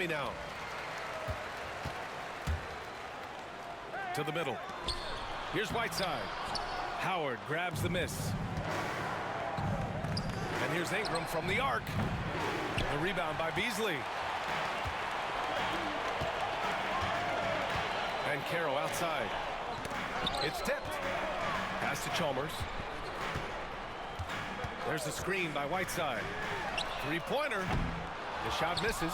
Now to the middle. Here's Whiteside. Howard grabs the miss. And here's Ingram from the arc. The rebound by Beasley. And Banchero outside. It's tipped. Pass to Chalmers. There's the screen by Whiteside. Three-pointer. The shot misses.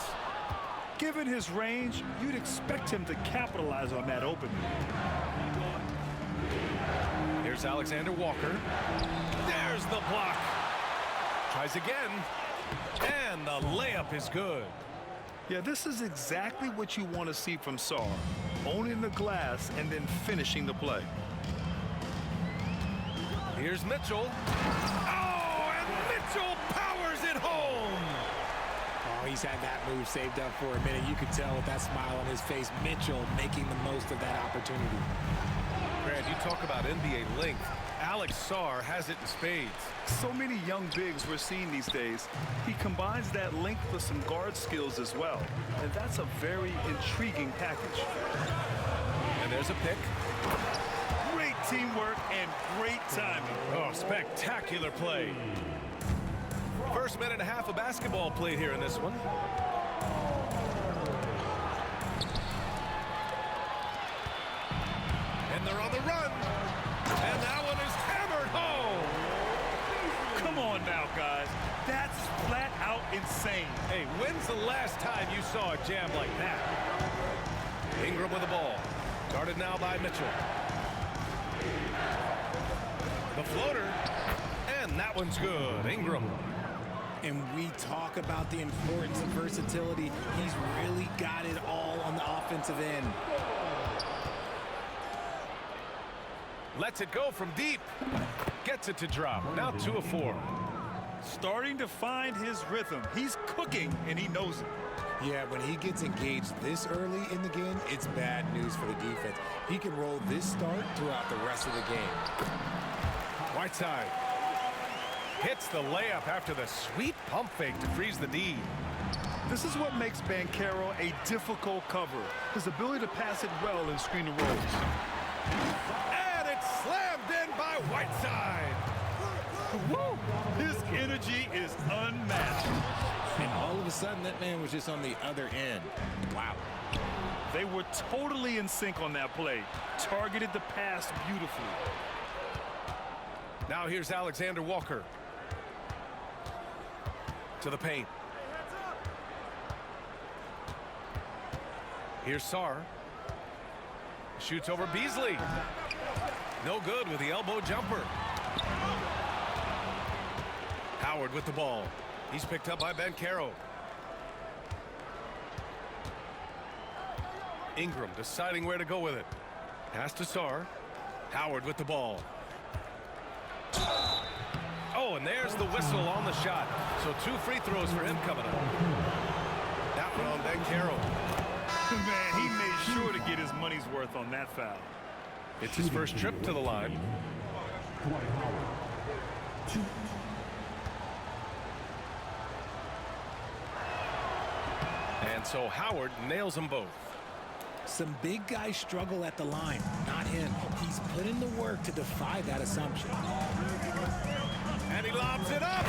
Given his range, you'd expect him to capitalize on that opening. Here's Alexander Walker. There's the block. Tries again. And the layup is good. Yeah, this is exactly what you want to see from Sarr. Owning the glass and then finishing the play. Here's Mitchell. Oh, and Mitchell powers it home. Oh, he's had that move saved up for a minute. You could tell with that smile on his face, Mitchell making the most of that opportunity. Brad, you talk about NBA length. Alex Sarr has it in spades. So many young bigs we're seeing these days. He combines that length with some guard skills as well. And that's a very intriguing package. And there's a pick. Great teamwork and great timing. Oh, spectacular play. First minute and a half of basketball played here in this one. And they're on the run. And that one is hammered home. Come on now, guys. That's flat out insane. Hey, when's the last time you saw a jam like that? Ingram with the ball. Guarded now by Mitchell. The floater. And that one's good. Ingram. And we talk about the importance of versatility. He's really got it all on the offensive end. Lets it go from deep. Gets it to drop. Now 2 of 4. Starting to find his rhythm. He's cooking, and he knows it. Yeah, when he gets engaged this early in the game, it's bad news for the defense. He can roll this start throughout the rest of the game. Whiteside hits the layup after the sweet pump fake to freeze the D. This is what makes Banchero a difficult cover. His ability to pass it well and screen the rolls. And it's slammed in by Whiteside. Woo! His energy is unmatched. And all of a sudden, that man was just on the other end. Wow. They were totally in sync on that play. Targeted the pass beautifully. Now here's Alexander Walker. To the paint. Here's Sarr. Shoots over Beasley. No good with the elbow jumper. Howard with the ball. He's picked up by Banchero. Ingram deciding where to go with it. Pass to Sarr. Howard with the ball. Oh, and there's the whistle on the shot. So 2 free throws for him coming up. That one on Banchero. Man, he made sure to get his money's worth on that foul. It's his first trip to the line. And so Howard nails them both. Some big guys struggle at the line, not him. He's put in the work to defy that assumption. And he lobs it up.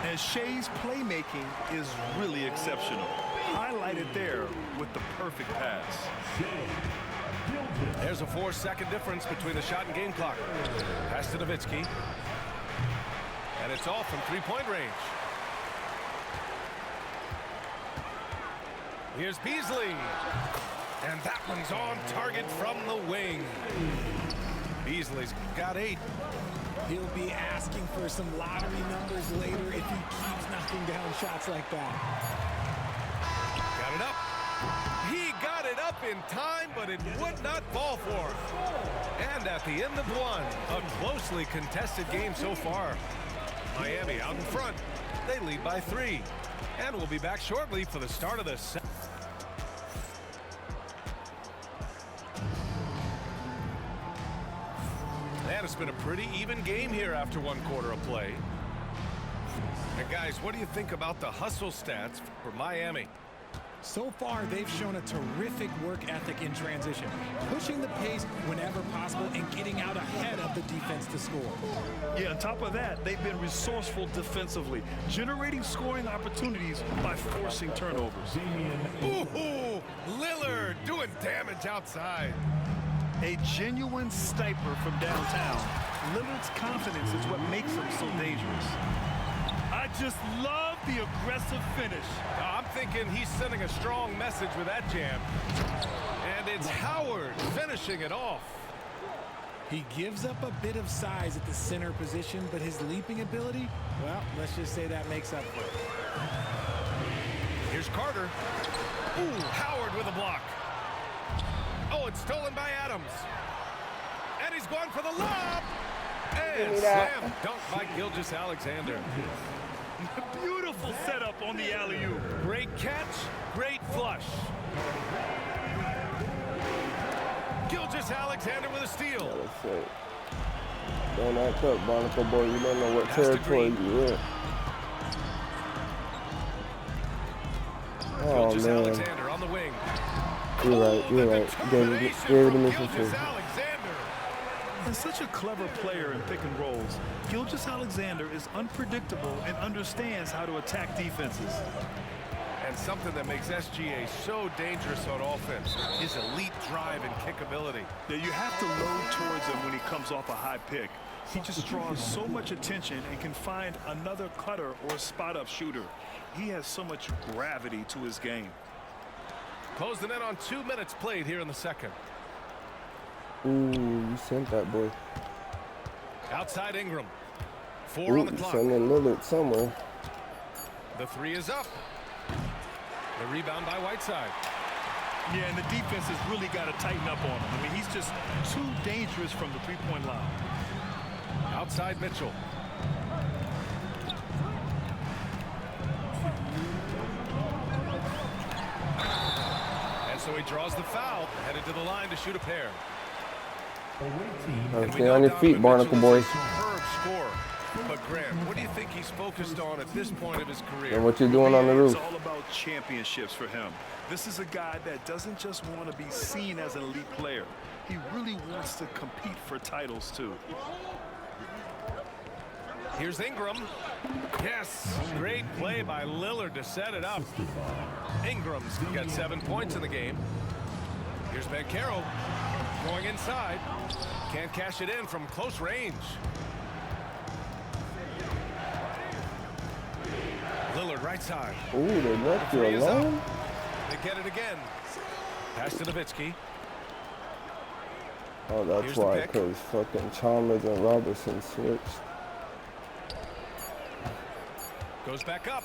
And Shea's playmaking is really exceptional. Highlighted there with the perfect pass. There's a 4-second difference between the shot and game clock. Pass to Nowitzki. And it's off from 3-point range. Here's Beasley. And that one's on target from the wing. Beasley's got 8. He'll be asking for some lottery numbers later if he keeps knocking down shots like that. Got it up. He got it up in time, but it would not fall for him. And at the end of one, a closely contested game so far. Miami out in front. They lead by 3. And we'll be back shortly for the start of the second. And it's been a pretty even game here after 1 quarter of play. And guys, what do you think about the hustle stats for Miami? So far, they've shown a terrific work ethic in transition, pushing the pace whenever possible and getting out ahead of the defense to score. Yeah, on top of that, they've been resourceful defensively, generating scoring opportunities by forcing turnovers. Ooh, Lillard doing damage outside. A genuine sniper from downtown. Lillard's confidence is what makes him so dangerous. I just love the aggressive finish. I'm thinking he's sending a strong message with that jam. And it's Howard finishing it off. He gives up a bit of size at the center position, but his leaping ability, well, let's just say that makes up for it. Here's Carter. Ooh, Howard with a block. Oh, it's stolen by Adams. And he's going for the lob. And slam dunk by Gilgeous-Alexander. Beautiful setup on the alley-oop. Great catch, great flush. Gilgeous-Alexander with a steal. That's it. Don't act up, Barnacle boy. You don't know what territory you in. Oh, man. Gilgeous-Alexander on the wing. You're right. Gave it a mission too. As such a clever player in pick and rolls, Gilgeous-Alexander is unpredictable and understands how to attack defenses. And something that makes SGA so dangerous on offense, his elite drive and kick ability. Yeah, you have to load towards him when he comes off a high pick. He just draws so much attention and can find another cutter or spot-up shooter. He has so much gravity to his game. Closing in on 2 minutes played here in the second. Ooh, you sent that boy. Outside Ingram. 4 on the clock. Sending Lillard somewhere. The 3 is up. The rebound by Whiteside. Yeah, and the defense has really got to tighten up on him. I mean, he's just too dangerous from the three-point line. Outside Mitchell. And so he draws the foul, headed to the line to shoot a pair. Stay on your feet, Barnacle boy. Superb score. But Grant, what do you think he's focused on at this point of his career? And what you're doing on the roof. It's all about championships for him. This is a guy that doesn't just want to be seen as an elite player. He really wants to compete for titles too. Here's Ingram. Yes, great play by Lillard to set it up. Ingram's got 7 points in the game. Here's Banchero going inside. Can't cash it in from close range. Lillard right side. Ooh, they left you alone? They get it again. Pass to Nowitzki. Oh, that's Here's why, because fucking Chalmers and Robertson switched. Goes back up.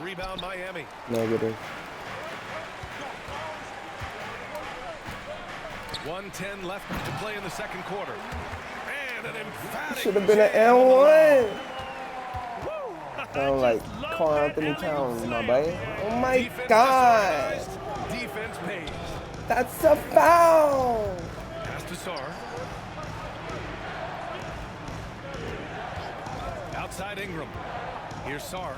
Rebound Miami. Negative. 1:10 left to play in the second quarter. And an emphatic Should have been an N1. Sound like Carl Anthony Towns, my boy. Oh my Defense God. disorganized. Defense pays. That's a foul. Pass to Sarr. Outside Ingram. Here's Sarr.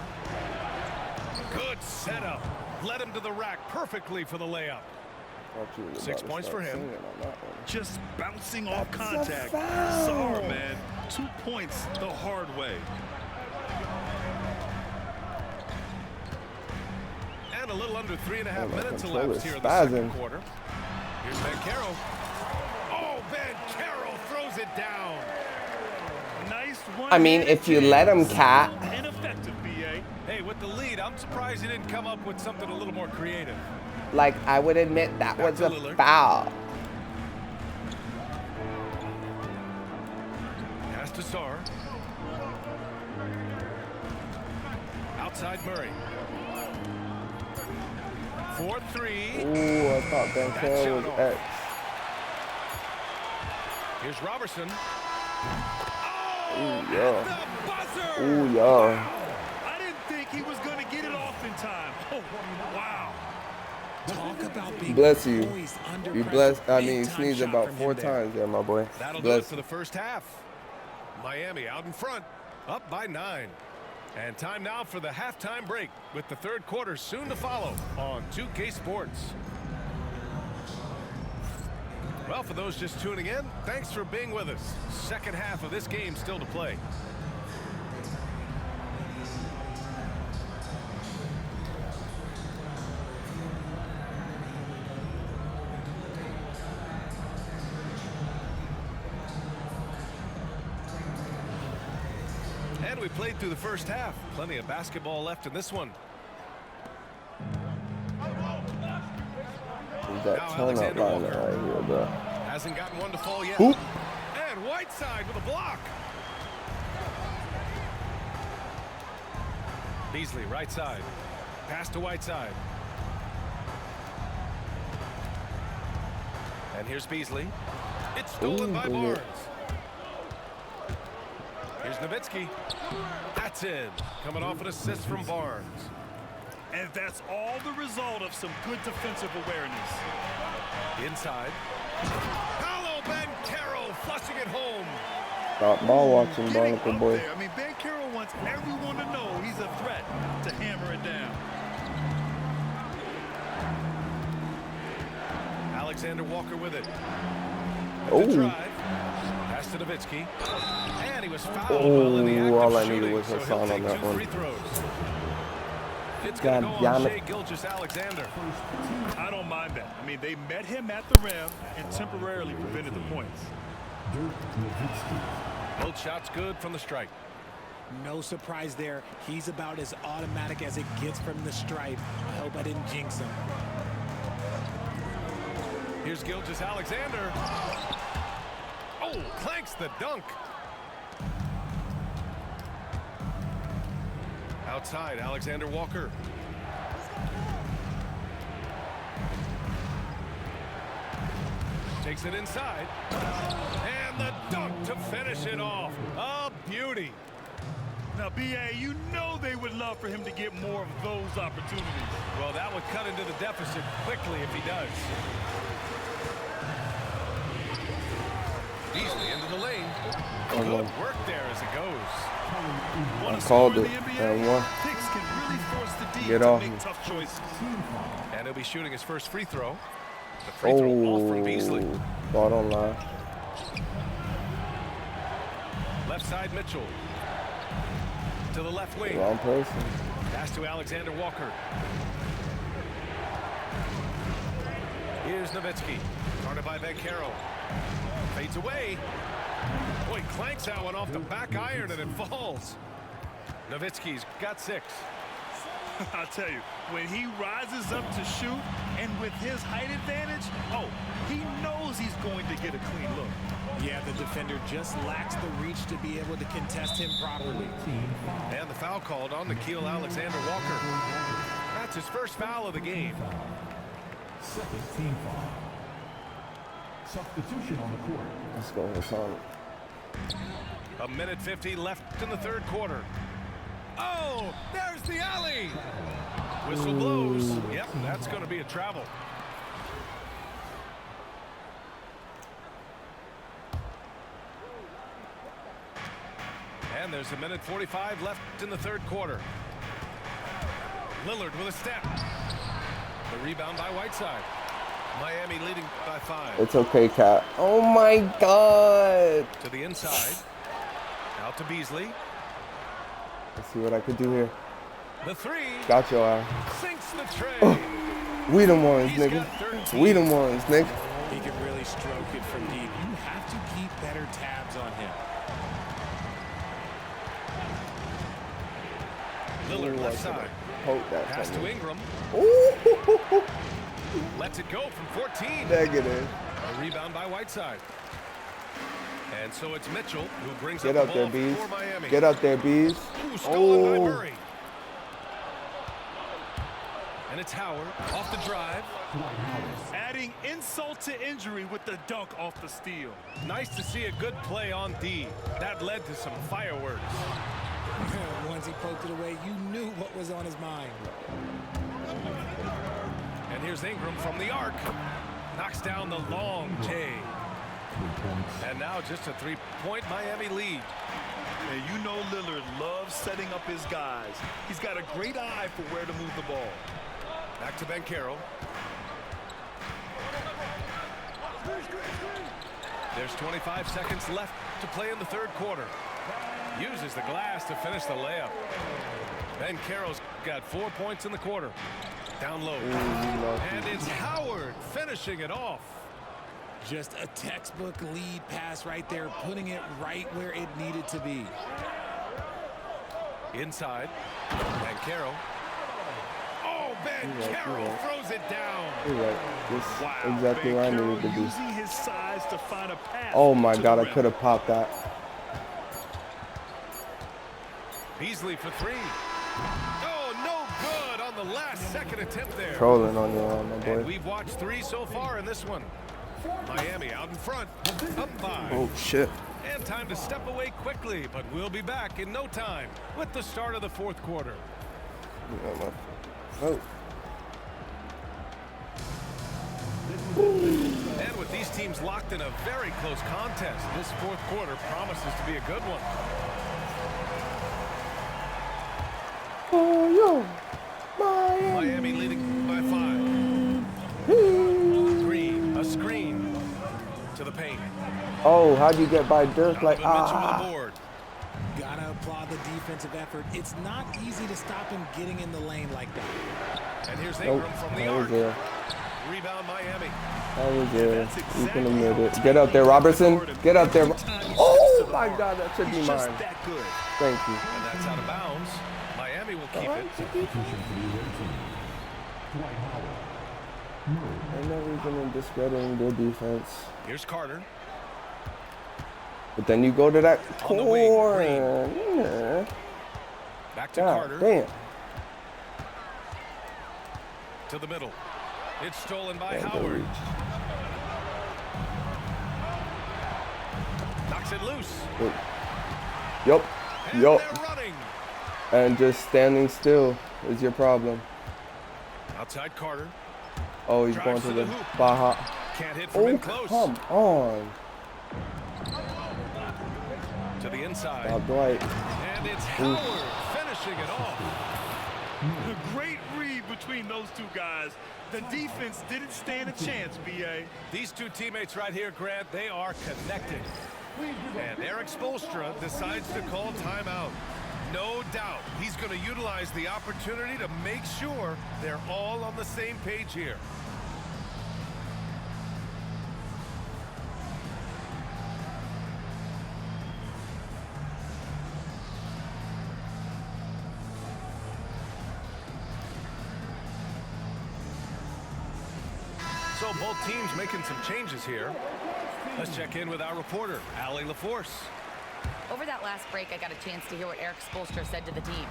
Good setup. Led him to the rack perfectly for the layup. 6 points for him. Just bouncing off That's a contact. foul. Sarr, man. 2 points the hard way. And a little under 3.5 my minutes controller's elapsed here in the second spazzing. quarter. Here's Banchero. Oh, Banchero throws it down. Nice one. I mean, if you let him, cat. Ineffective, BA. Hey, with the lead, I'm surprised he didn't come up with something a little more creative. Like, I would admit that Back was to a Lillard. foul. Pass to Sarr. Outside Murray. 4-3. Ooh, I thought Banchero was X. Here's Robertson. Ooh, yeah. The buzzer. Ooh, yeah. I didn't think he was going to get it off in time. Oh, wow. Talk about being Bless you. poised under You pressure. blessed, I mean, Big time sneezed shot about from 4 him there. times there, my boy. That'll do it Bless for the first half. Miami out in front, up by 9. And time now for the halftime break with the third quarter soon to follow on 2K Sports. Well, for those just tuning in, thanks for being with us. Second half of this game still to play. And we played through the first half. Plenty of basketball left in this one. That turnout line right here, bro. Hasn't gotten one to fall yet. Oop. And Whiteside with a block. Beasley, right side. Pass to Whiteside. And here's Beasley. It's stolen by Barnes. Here's Nowitzki. That's in. Coming off an assist from Barnes. And that's all the result of some good defensive awareness. Inside. Paolo Banchero flushing it home. Stop ball watching, Getting Barnacle up boy. there. I mean, Banchero wants everyone to know he's a threat to hammer it down. Alexander Walker with it. Oh. Drive. Pass to Nowitzki. And he was fouled well in the act all of I needed shooting, was a so sign he'll on take that 2 one. free throws. It's God going to go on damn Shai it. Gilgeous-Alexander. I don't mind that. I mean, they met him at the rim and temporarily prevented the points. Both shots good from the strike. No surprise there. He's about as automatic as it gets from the stripe. I hope I didn't jinx him. Here's Gilgeous-Alexander. Oh, clanks the dunk. Outside, Alexander Walker. Takes it inside. And the dunk to finish it off. A beauty. Now, B.A., you know they would love for him to get more of those opportunities. Well, that would cut into the deficit quickly if he does. Beasley into the lane. Good work there as it goes. I called it. And one. Picks can really force the D Get to off make me. tough choices. And he'll be shooting his first free throw. The free throw off from Beasley. Oh. Ball on line. Left side Mitchell. To the left wing. Wrong person. Pass to Alexander Walker. Here's Nowitzki. Guarded by Banchero. Fades away. Boy, clanks that one off the back iron and it falls. Nowitzki's got 6. I'll tell you, when he rises up to shoot and with his height advantage, oh, he knows he's going to get a clean look. Yeah, the defender just lacks the reach to be able to contest him properly. And the foul called on Nickeil Alexander-Walker. That's his first foul of the game. Second team foul. Substitution on the court. Let's go, Hassan. A minute 50 left in the third quarter. Oh, there's the alley. Whistle blows. Yep, that's going to be a travel. And there's a minute 45 left in the third quarter. Lillard with a step. The rebound by Whiteside. Miami leading by 5. It's okay, Cat. Oh my God. To the inside. Out to Beasley. Let's see what I could do here. The 3. Got your ass. Sinks the tray. We them ones, He's nigga. got 13. We them ones, nigga. He can really stroke it from deep. You have to keep better tabs on him. Lillard Ooh, left I side. could've poked that Pass from to me. Ingram. Ooh. Lets it go from 14. Negative. A rebound by Whiteside. And so it's Mitchell who brings Get up up the there, ball Bees. for Miami. Get up there, Bees. Ooh, stolen by Oh. Murray. And it's Howard off the drive. Adding insult to injury with the dunk off the steal. Nice to see a good play on D. That led to some fireworks. Once he poked it away, you knew what was on his mind. And here's Ingram from the arc. Knocks down the long J. 3 points. And now just a 3-point Miami lead. And you know Lillard loves setting up his guys. He's got a great eye for where to move the ball. Back to Banchero. There's 25 seconds left to play in the third quarter. Uses the glass to finish the layup. Banchero's got 4 points in the quarter. Down low. And it's Howard finishing it off. Just a textbook lead pass right there, putting it right where it needed to be. Inside. Banchero. Oh, Banchero throws it down. You're right. This is Wow, exactly where I needed to be. using his size to find a pass. Oh my to God, the I rim. could have popped that. Beasley for three. Oh, no good on the last second attempt there. Trolling on you, my And boy. we've watched 3 so far in this one. Miami out in front, up 5. Oh shit. And time to step away quickly, but we'll be back in no time with the start of the fourth quarter. Oh. And with these teams locked in a very close contest, this fourth quarter promises to be a good one. Oh yo. Miami leading by 5. Green, a screen to the paint. Oh, how'd you get by Dirk like Donovan Mitchell on the ah? board. Gotta applaud the defensive effort. It's not easy to stop him getting in the lane like that. And here's Nope, Ingram from the that was arc. there. Rebound Miami. That was there. That's You exactly can admit how it. Get up there, Robertson. Get up there. Every time he Oh steps to the my mark, God, that should be he's just mine. that good. Thank you. And that's out of bounds. Miami will keep it. Substitution for the away team. Dwight Howard. Ain't no reason in discrediting their defense. Here's Carter. But then you go to that On the wing, corner. Yeah. Back to God Carter. damn. To the middle. It's stolen by Yeah, go Howard. reach. Knocks it loose. Yup. And Yup. they're running. And just standing still is your problem. Outside Carter. Oh, he's Drives going to to the the hoop. Baja. Can't hit from Oh, in close. come on. To the inside. Bob Dwight. And it's Howard finishing it off. A great read between those two guys. The defense didn't stand a chance, B.A. These two teammates right here, Grant, they are connected. And Eric Spoelstra decides to call timeout. No doubt he's going to utilize the opportunity to make sure they're all on the same page here. So both teams making some changes here. Let's check in with our reporter, Allie LaForce. Over that last break, I got a chance to hear what Eric Spoelstra said to the team.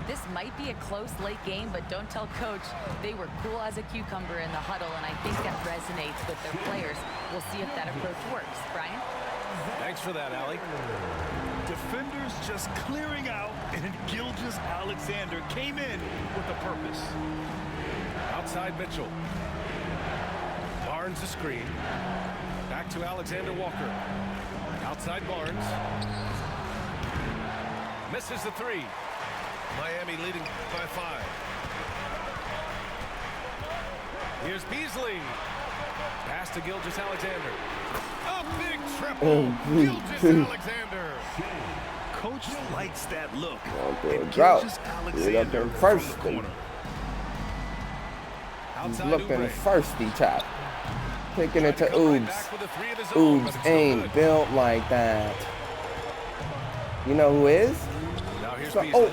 This might be a close late game, but don't tell Coach. They were cool as a cucumber in the huddle, and I think that resonates with their players. We'll see if that approach works. Brian? Thanks for that, Allie. Defenders just clearing out, and Gilgeous-Alexander came in with a purpose. Outside Mitchell. Barnes a screen. Back to Alexander Walker. Outside Barnes. Misses the three. Miami leading by 5. Here's Beasley. Pass to Gilgeous-Alexander. A big triple. Gilgeous-Alexander. Coach likes that look. the And drought. Gilgeous-Alexander Get up there from first the thing. corner. He's Outside looking Oubre. thirsty, chap. Taking it to Tried come right Oobs. back with a 3 of his own, but Oobs it's no ain't good. built like that. You know who is? Now here's So, Beasley. oh,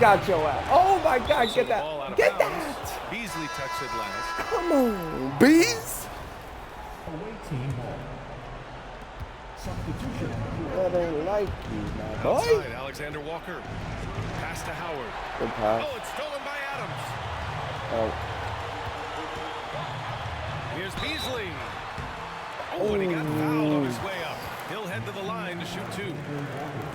got your ass. Oh my God, So get the ball out that. of Get bounds. that. Beasley touched it last. Come on, bees. Away team ball. Substitution on the floor. That ain't like you, my boy. Outside, Alexander Walker. Pass to Howard. Good pass. Oh, it's stolen by Adams. Oh, Here's Beasley. Oh, and he got fouled on his way up. He'll head to the line to shoot 2.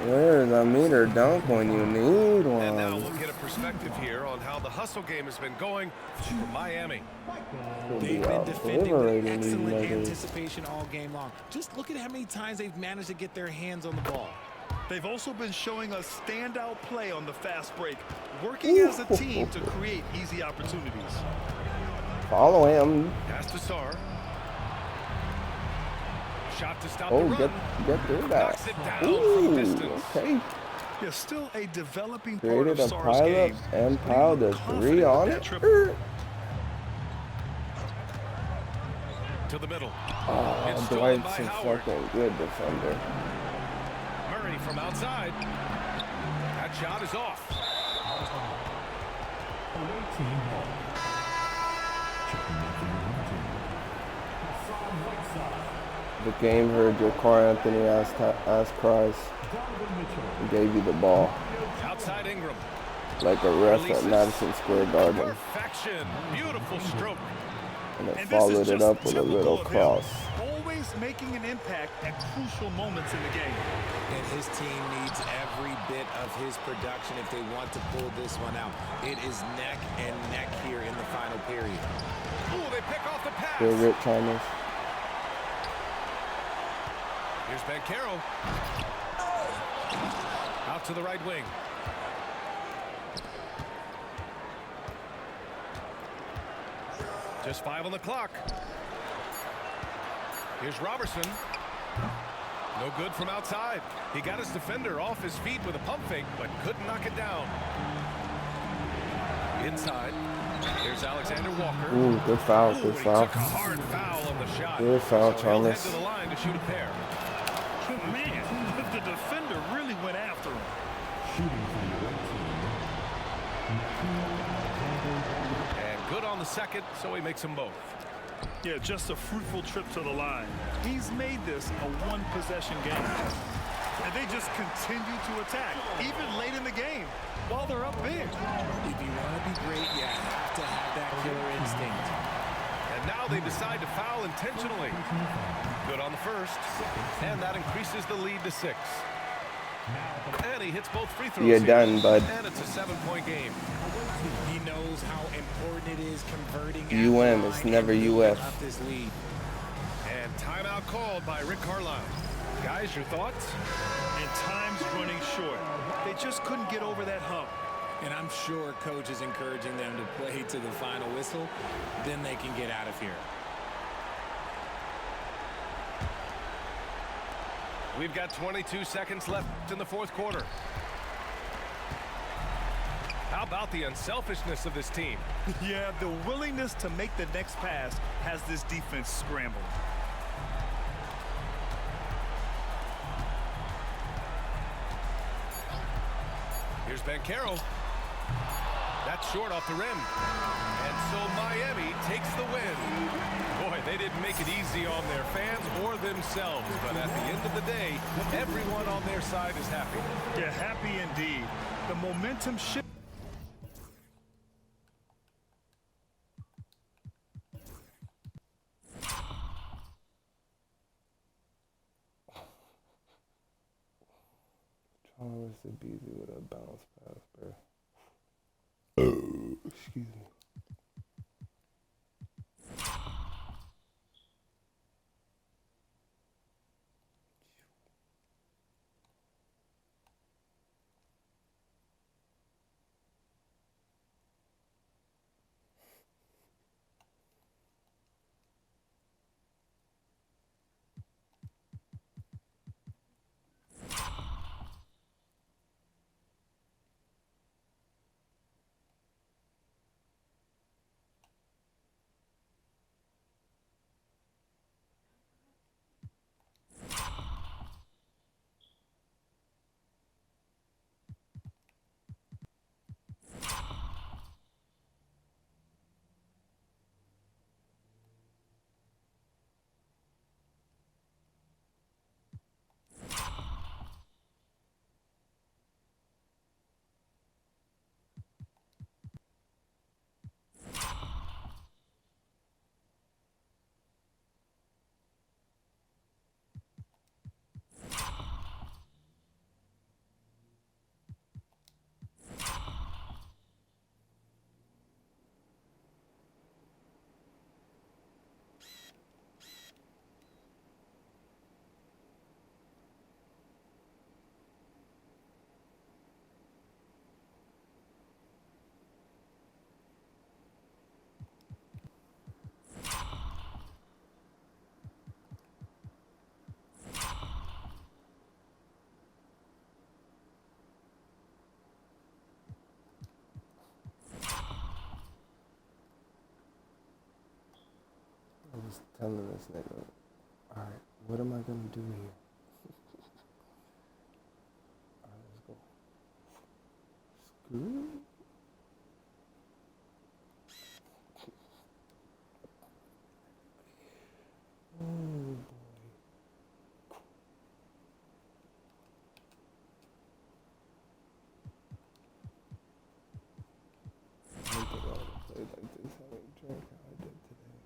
where's a meter dunk when you need And now one? we'll get a perspective here on how the hustle game has been going for Miami. They've been defending with excellent anticipation all game long. Just look at how many times they've managed to get their hands on the ball. They've also been showing us standout play on the fast break, working as a team to create easy opportunities. Follow him. Pass to Sarr. Shot to stop the run. Get through that. Knocks it down from distance. Okay. Yeah, still a developing part Created of a Sarr's pileup game. and piled a three on it. To the middle. Oh, stolen Dwight's by a Howard. fucking good defender. Murray from outside. That shot is off. Away team ball. Checking in for your home team. Hassan Whiteside. The game heard your Car Anthony ass cries Donovan Mitchell. and gave you the ball Outside Ingram. like a ref Releases. at Madison Square Garden, Perfection. Beautiful stroke. and then And this is followed it just up with a typical little of him. cross. Always making an impact at crucial moments in the game. And his team needs every bit of his production if they want to pull this one out. It is neck and neck here in the final period. Ooh, they pick off the pass. Good Rip Chinese. Here's Banchero. Out to the right wing. Just 5 on the clock. Here's Robertson. No good from outside. He got his defender off his feet with a pump fake, but couldn't knock it down. Inside. Here's Alexander Walker. Ooh, good foul, Ooh, good he foul. took a hard foul on the shot. Good foul, So he'll head Thomas. to the line to shoot a pair. Man, the defender really went after him. Shooting for the away team. And good on the second, so he makes them both. Yeah, just a fruitful trip to the line. He's made this a one-possession game. And they just continue to attack, even late in the game, while they're up big. If you want to be great, you have to have that killer instinct. And now they decide to foul intentionally. Good on the first. And that increases the lead to 6. And he hits both free throws. You're here. done, bud. And it's a 7-point game. He knows how important it is converting. You at the win. line It's never and UF. moving up this lead. And timeout called by Rick Carlisle. Guys, your thoughts? And time's running short. They just couldn't get over that hump. And I'm sure coach is encouraging them to play to the final whistle. Then they can get out of here. We've got 22 seconds left in the fourth quarter. How about the unselfishness of this team? Yeah, the willingness to make the next pass has this defense scrambled. Here's Banchero. That's short off the rim. And so Miami takes the win. Boy, they didn't make it easy on their fans or themselves. But at the end of the day, everyone on their side is happy. Yeah, happy indeed. The momentum shift. Thomas and Beasley with a bounce pass, bro. Oh, excuse me. just telling this nigga, alright, what am I gonna do here? Alright, let's go. Screw. Oh boy. I don't think I would have played like this. I didn't drink how I did today.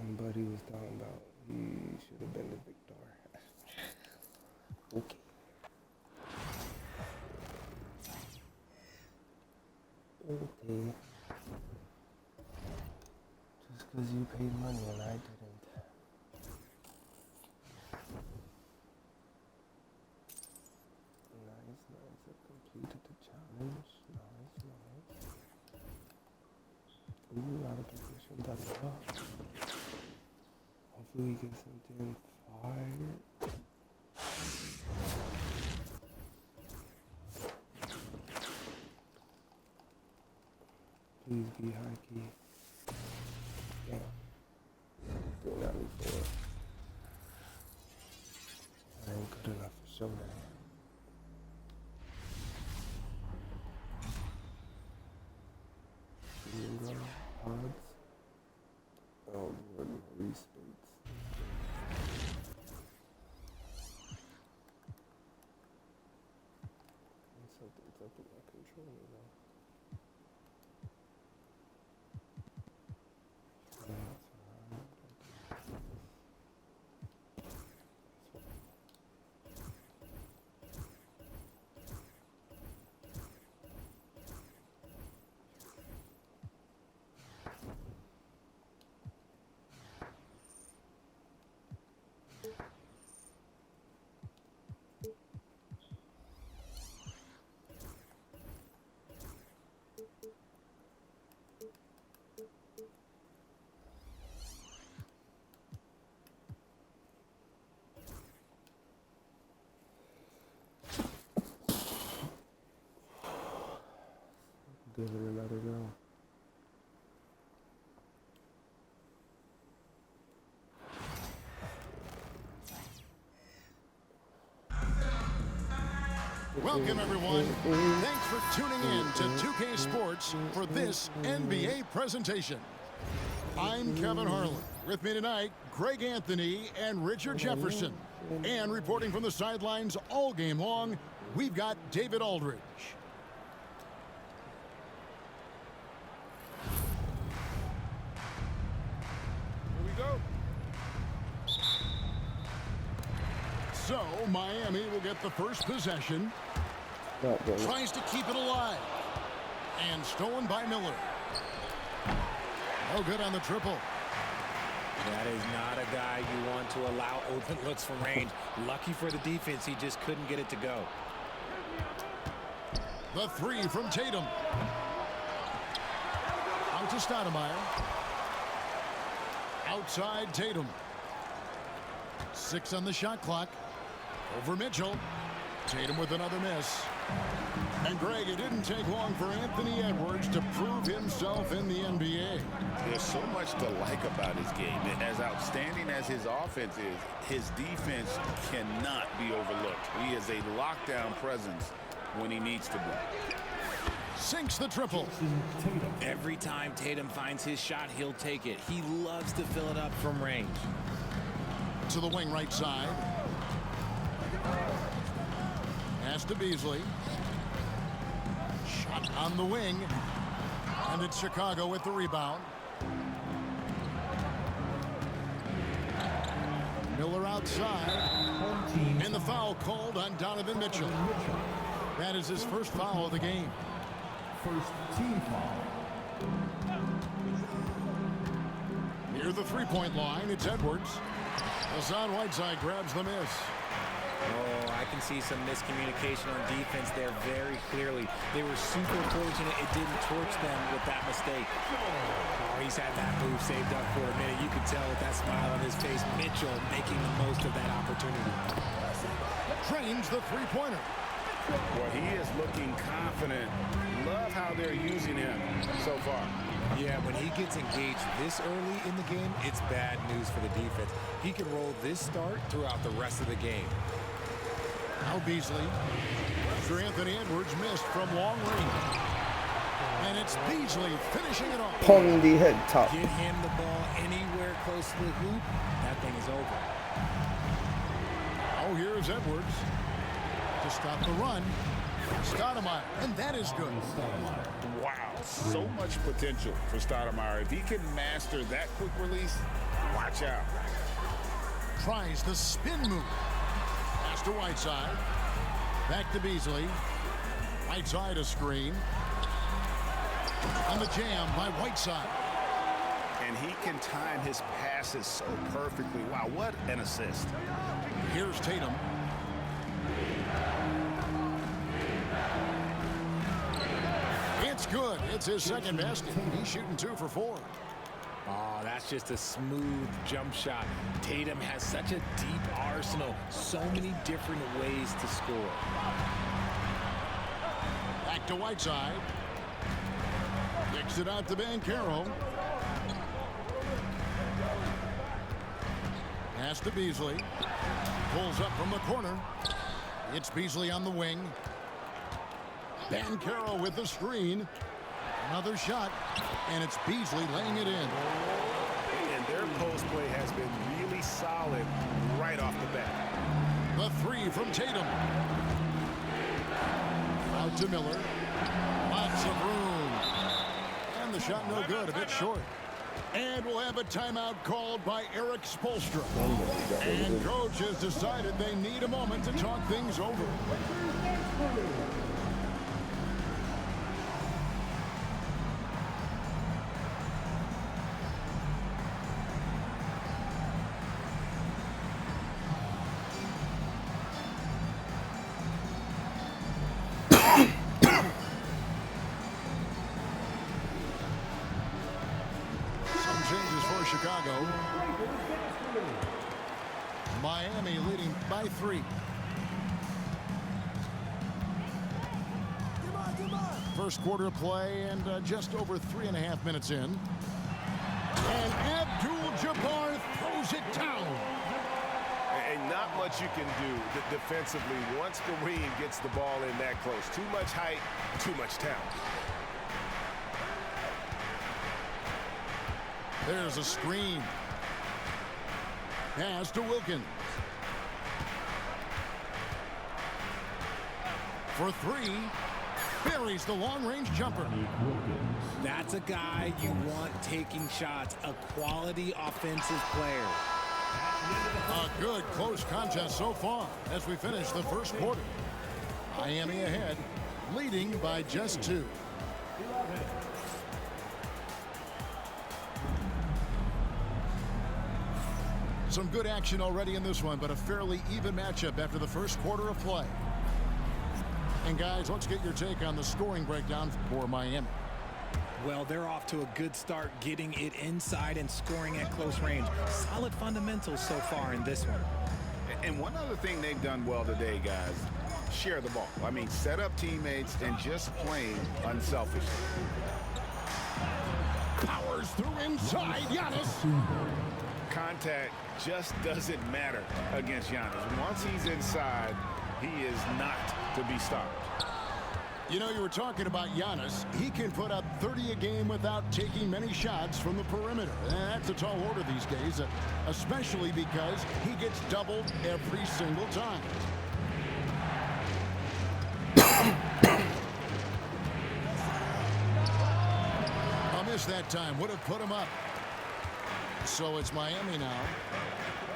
And Buddy was talking about he should have been the victor. Okay. Okay. Just because you paid money and I didn't. Nice, nice. I completed the challenge. Nice, nice. Ooh, out of position. That's up. Hopefully we get something fire. Please be high key. Yeah. 394. That ain't good enough for showdown. Bingo, odds. Oh Lord, Maurice Bates. Something's up with my controller though. Give it another go. Welcome, everyone. Thanks for tuning in to 2K Sports for this NBA presentation. I'm Kevin Harlan. With me tonight, Greg Anthony and Richard Jefferson. And reporting from the sidelines all game long, we've got David Aldridge. Here we go. So, Miami will get the first possession. Tries to keep it alive. And stolen by Miller. No good on the triple. That is not a guy you want to allow open looks from range. Lucky for the defense, he just couldn't get it to go. The three from Tatum. Out to Stoudemire. Outside Tatum. 6 on the shot clock. Over Mitchell. Tatum with another miss. And Greg, it didn't take long for Anthony Edwards to prove himself in the NBA. There's so much to like about his game. And as outstanding as his offense is, his defense cannot be overlooked. He is a lockdown presence when he needs to be. Sinks the triple. Every time Tatum finds his shot, he'll take it. He loves to fill it up from range. To the wing right side. Pass to Beasley. Shot on the wing. And it's Chicago with the rebound. Miller outside. And the foul called on Donovan Mitchell. That is his first foul of the game. First team foul. Near the three-point line, it's Edwards. Hassan Whiteside grabs the miss. Oh, I can see some miscommunication on defense there very clearly. They were super fortunate it didn't torch them with that mistake. Oh, he's had that move saved up for a minute. You could tell with that smile on his face, Mitchell making the most of that opportunity. Trains the three-pointer. Well, he is looking confident. Love how they're using him so far. Yeah, when he gets engaged this early in the game, it's bad news for the defense. He can roll this start throughout the rest of the game. Now Beasley. Sir Anthony Edwards missed from long range. And it's Beasley finishing it off. Pong the head top. Get him the ball anywhere close to the hoop, that thing is over. Oh, here's Edwards to stop the run. Stoudemire, and that is good. Wow, so much potential for Stoudemire. If he can master that quick release, watch out. Tries the spin move. Pass to Whiteside. Back to Beasley. Whiteside a screen. On the jam by Whiteside. And he can time his passes so perfectly. Wow, what an assist. Here's Tatum. It's good. It's his second basket. He's shooting 2 for 4. Oh, that's just a smooth jump shot. Tatum has such a deep arsenal. So many different ways to score. Back to Whiteside. Kicks it out to Banchero. Pass to Beasley. Pulls up from the corner. It's Beasley on the wing. Banchero with the screen. Another shot. And it's Beasley laying it in. And their post play has been really solid right off the bat. The three from Tatum. Out to Miller. Lots of room. And the shot no good, a bit short. And we'll have a timeout called by Eric Spoelstra. And coach has decided they need a moment to talk things over. Chicago. Miami leading by 3. First quarter play and just over 3.5 minutes in. And Abdul-Jabbar throws it down. And not much you can do defensively once Kareem gets the ball in that close. Too much height, too much talent. There's a screen. Pass to Wilkins. For 3. Buries the long-range jumper. That's a guy you want taking shots. A quality offensive player. A good close contest so far as we finish the first quarter. Miami ahead, leading by just 2. Some good action already in this one, but a fairly even matchup after the first quarter of play. And guys, let's get your take on the scoring breakdown for Miami. Well, they're off to a good start getting it inside and scoring at close range. Solid fundamentals so far in this one. And one other thing they've done well today, guys, share the ball. I mean, set up teammates and just playing unselfishly. Powers through inside, Giannis. Contact just doesn't matter against Giannis. Once he's inside, he is not to be stopped. You know, you were talking about Giannis. He can put up 30 a game without taking many shots from the perimeter. And that's a tall order these days, especially because he gets doubled every single time. A miss that time would have put him up. So it's Miami now.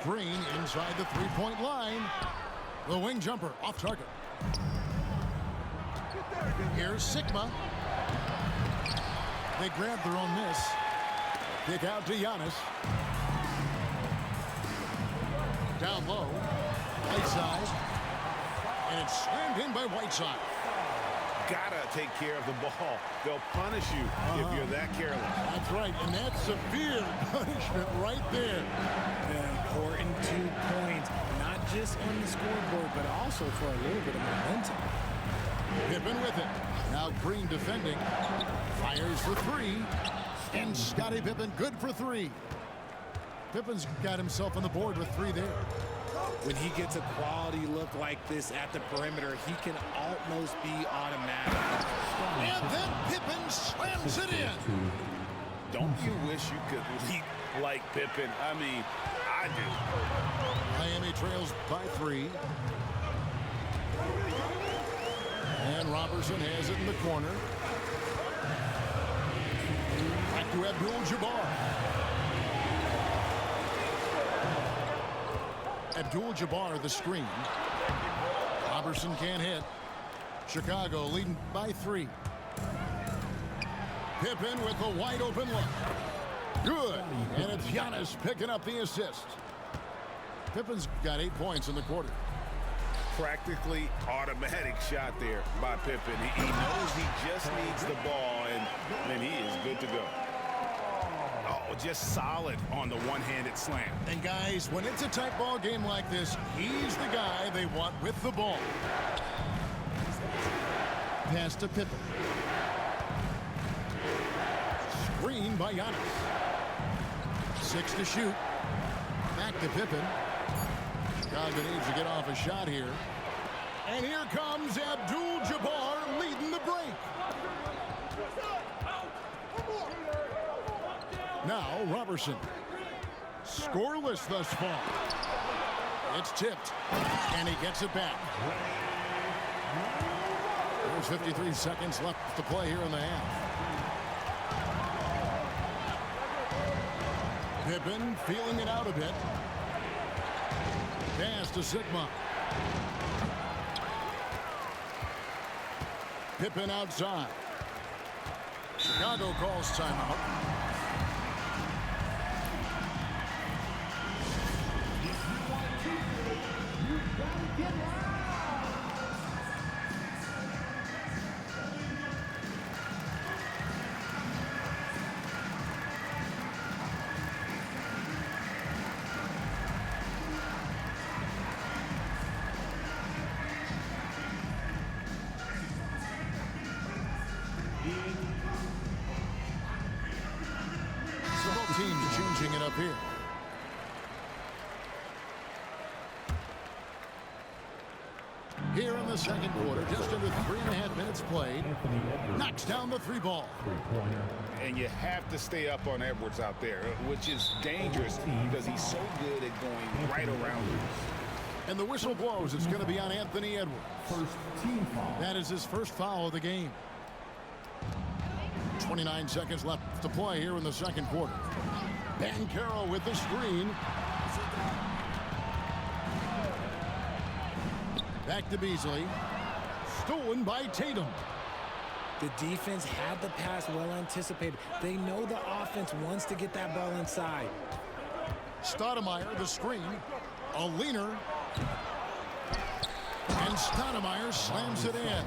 screen inside the three-point line. The wing jumper off target. Here's Sigma. They grab their own miss. Kick out to Giannis. Down low. Whiteside. And it's slammed in by Whiteside. Gotta take care of the ball. They'll punish you if you're that careless. That's right, and that's severe punishment right there. An important 2 points, not just on the scoreboard, but also for a little bit of momentum. Pippen with it. Now Green defending. Fires for three. And Scottie Pippen good for three. Pippen's got himself on the board with three there. When he gets a quality look like this at the perimeter, he can almost be automatic. And then Pippen slams it in. Don't you wish you could leap like Pippen? I mean, I do. Miami trails by three. And Robertson has it in the corner. Back to Abdul-Jabbar. Abdul-Jabbar the screen. Robertson can't hit. Chicago leading by three. Pippen with a wide open look. Good. And it's Giannis picking up the assist. Pippen's got 8 points in the quarter. Practically automatic shot there by Pippen. He knows he just needs the ball, and then he is good to go. Oh, just solid on the one-handed slam. And guys, when it's a tight ball game like this, he's the guy they want with the ball. Pass to Pippen. Screen by Giannis. 6 to shoot. Back to Pippen. Chicago needs to get off a shot here. And here comes Abdul-Jabbar leading the break. Now Robertson. Scoreless thus far. It's tipped. And he gets it back. There's 53 seconds left to play here in the half. Pippen feeling it out a bit. Pass to Sigma. Pippen outside. Chicago calls timeout. Teams changing it up here. Here in the second quarter, just under 3.5 minutes played. Knocks down the three ball. And you have to stay up on Edwards out there, which is dangerous because he's so good at going right around you. And the whistle blows. It's going to be on Anthony Edwards. First team foul. That is his first foul of the game. 29 seconds left to play here in the second quarter. Banchero with the screen. Back to Beasley. Stolen by Tatum. The defense had the pass well anticipated. They know the offense wants to get that ball inside. Stoudemire, the screen. A leaner. And Stoudemire slams it in.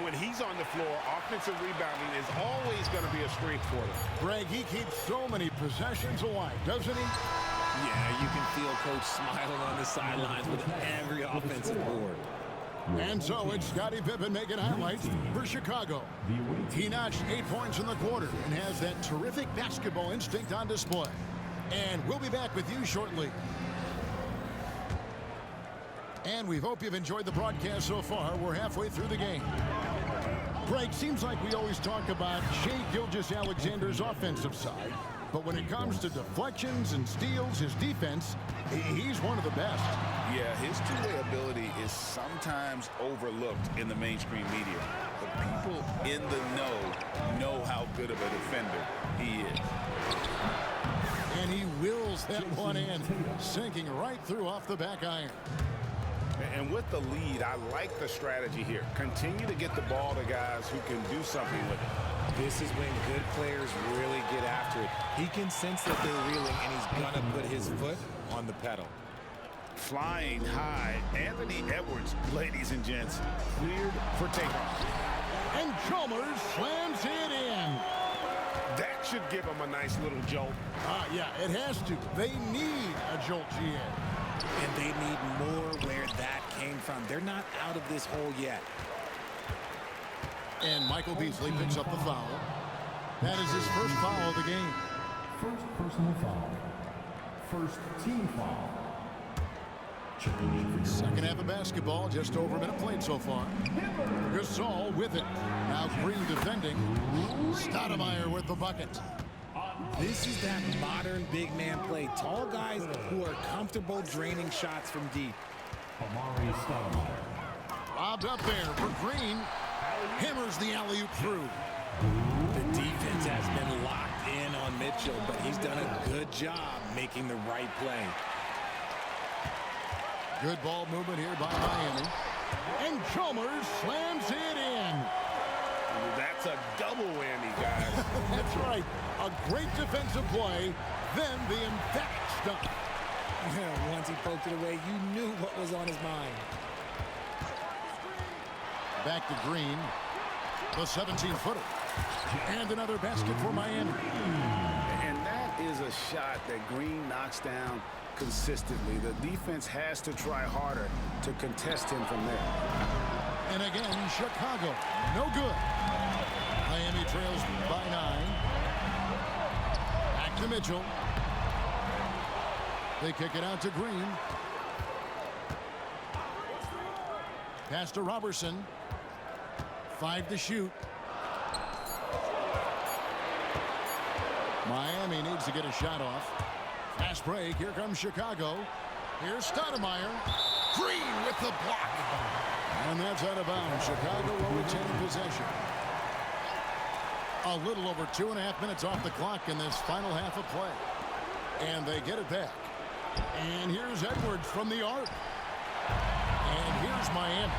When he's on the floor, offensive rebounding is always going to be a strength for them. Greg, he keeps so many possessions alive, doesn't he? Yeah, you can feel Coach smiling on the sidelines with every offensive board. And so it's Scottie Pippen making highlights for Chicago. He notched 8 points in the quarter and has that terrific basketball instinct on display. And we'll be back with you shortly. And we hope you've enjoyed the broadcast so far. We're halfway through the game. Greg, seems like we always talk about Shai Gilgeous-Alexander's offensive side. But when it comes to deflections and steals, his defense, he's one of the best. Yeah, his two-way ability is sometimes overlooked in the mainstream media. But people in the know how good of a defender he is. And he wills that one in, sinking right through off the back iron. And with the lead, I like the strategy here. Continue to get the ball to guys who can do something with it. This is when good players really get after it. He can sense that they're reeling, and he's going to put his foot on the pedal. Flying high, Anthony Edwards, ladies and gents, cleared for takeoff. And Chalmers slams it in. That should give him a nice little jolt. Yeah, it has to. They need a jolt, GA. And they need more where that came from. They're not out of this hole yet. And Michael Beasley picks up the foul. That is his first foul of the game. First personal foul. First team foul. Checking in for your Second half of basketball, just over a minute played so far. Gasol with it. Now Green defending. Stoudemire with the bucket. This is that modern big man play. Tall guys who are comfortable draining shots from deep. Amari Stoudemire. Lobbed up there for Green. Hammers the alley-oop through. The defense has been locked in on Mitchell, but he's done a good job making the right play. Good ball movement here by Miami. And Chalmers slams it in. That's a double whammy, guys. That's right. A great defensive play, then the emphatic stuff. Once he poked it away, you knew what was on his mind. Back to Green. The 17-footer. And another basket for Miami. And that is a shot that Green knocks down consistently. The defense has to try harder to contest him from there. And again, Chicago. No good. Miami trails by 9. Back to Mitchell. They kick it out to Green. Pass to Robertson. 5 to shoot. Miami needs to get a shot off. Fast break. Here comes Chicago. Here's Stoudemire. Green with the block. And that's out of bounds. Chicago will retain possession. A little over 2.5 minutes off the clock in this final half of play. And they get it back. And here's Edwards from the arc. And here's Miami.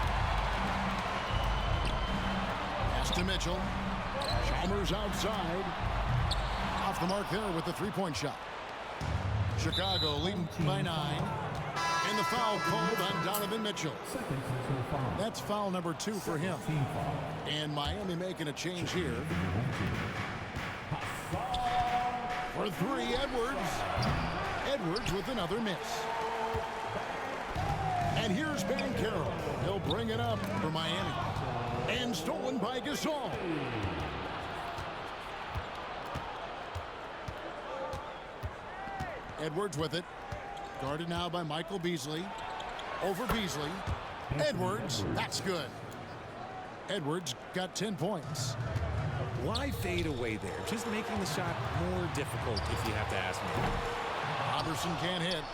Pass to Mitchell. Chalmers outside. Off the mark there with the three-point shot. Chicago leading by 9. And the foul called on Donovan Mitchell. second personal foul. That's foul number 2 for him. Team foul. And Miami making a change here. For 3, Edwards. Edwards with another miss. And here's Banchero. He'll bring it up for Miami. And stolen by Gasol. Edwards with it. Guarded now by Michael Beasley. Over Beasley. Edwards. That's good. Edwards got 10 points. Why fade away there? Just making the shot more difficult, if you have to ask me. Robertson can't hit.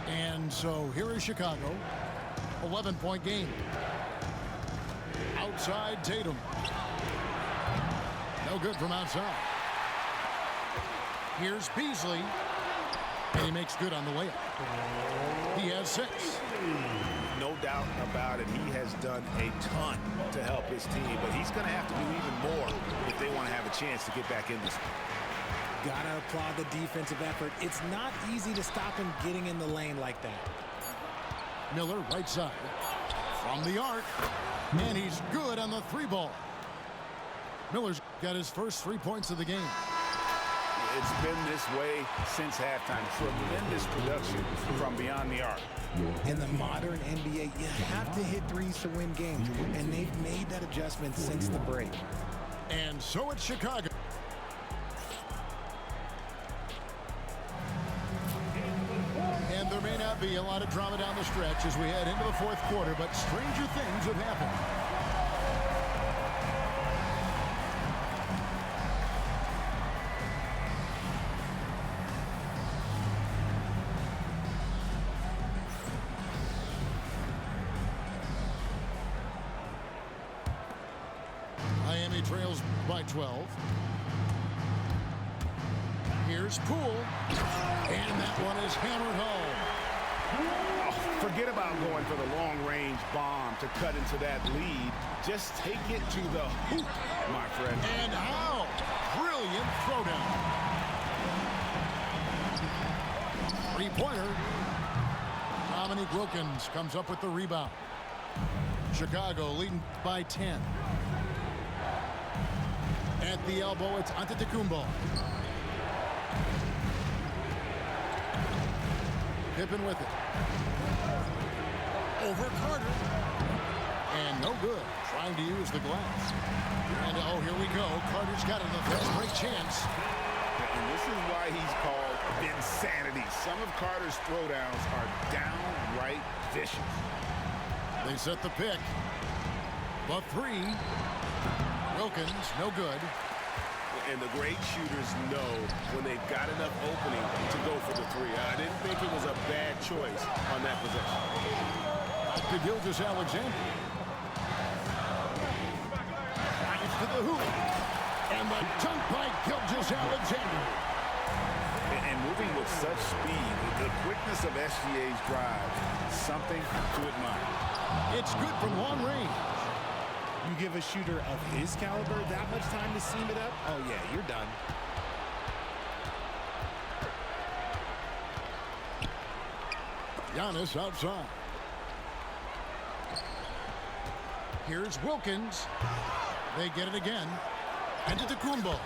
And so here is Chicago. 11-point game. Outside Tatum. No good from outside. Here's Beasley. And he makes good on the layup. He has 6. No doubt about it. He has done a ton to help his team, but he's going to have to do even more if they want to have a chance to get back in this. Gotta applaud the defensive effort. It's not easy to stop him getting in the lane like that. Miller right side. From the arc. And he's good on the 3-ball. Miller's got his first 3 points of the game. It's been this way since halftime. Tremendous production from beyond the arc. In the modern NBA, you have to hit threes to win games, and they've made that adjustment since the break. And so it's Chicago. And there may not be a lot of drama down the stretch as we head into the 4th quarter, but stranger things have happened. Miami trails by 12. Here's Here's Poole. And that one is hammered home. Oh, forget about going for the long-range bomb to cut into that lead. Just take it to the hoop, my friend. And how? Brilliant throwdown. Three-pointer. Dominique Wilkins comes up with the rebound. Chicago leading by 10. At the elbow, it's Antetokounmpo. Pippen with it. Over Carter. And no good. Trying to use the glass. And oh, here we go. Carter's got it. A fast break chance. And this is why he's called insanity. Some of Carter's throwdowns are downright vicious. They set the pick. The three. Wilkins, no good. And the great shooters know when they've got enough opening to go for the three. I didn't think it was a bad choice on that possession. Back to Gilgeous-Alexander. Drives to the hoop. And the dunk by Gilgeous-Alexander. And moving with such speed, the quickness of SGA's drive, something to admire. It's good from long range. You give a shooter of his caliber that much time to seam it up, oh yeah, you're done. Giannis outside. Here's Wilkins. They get it again. Antetokounmpo.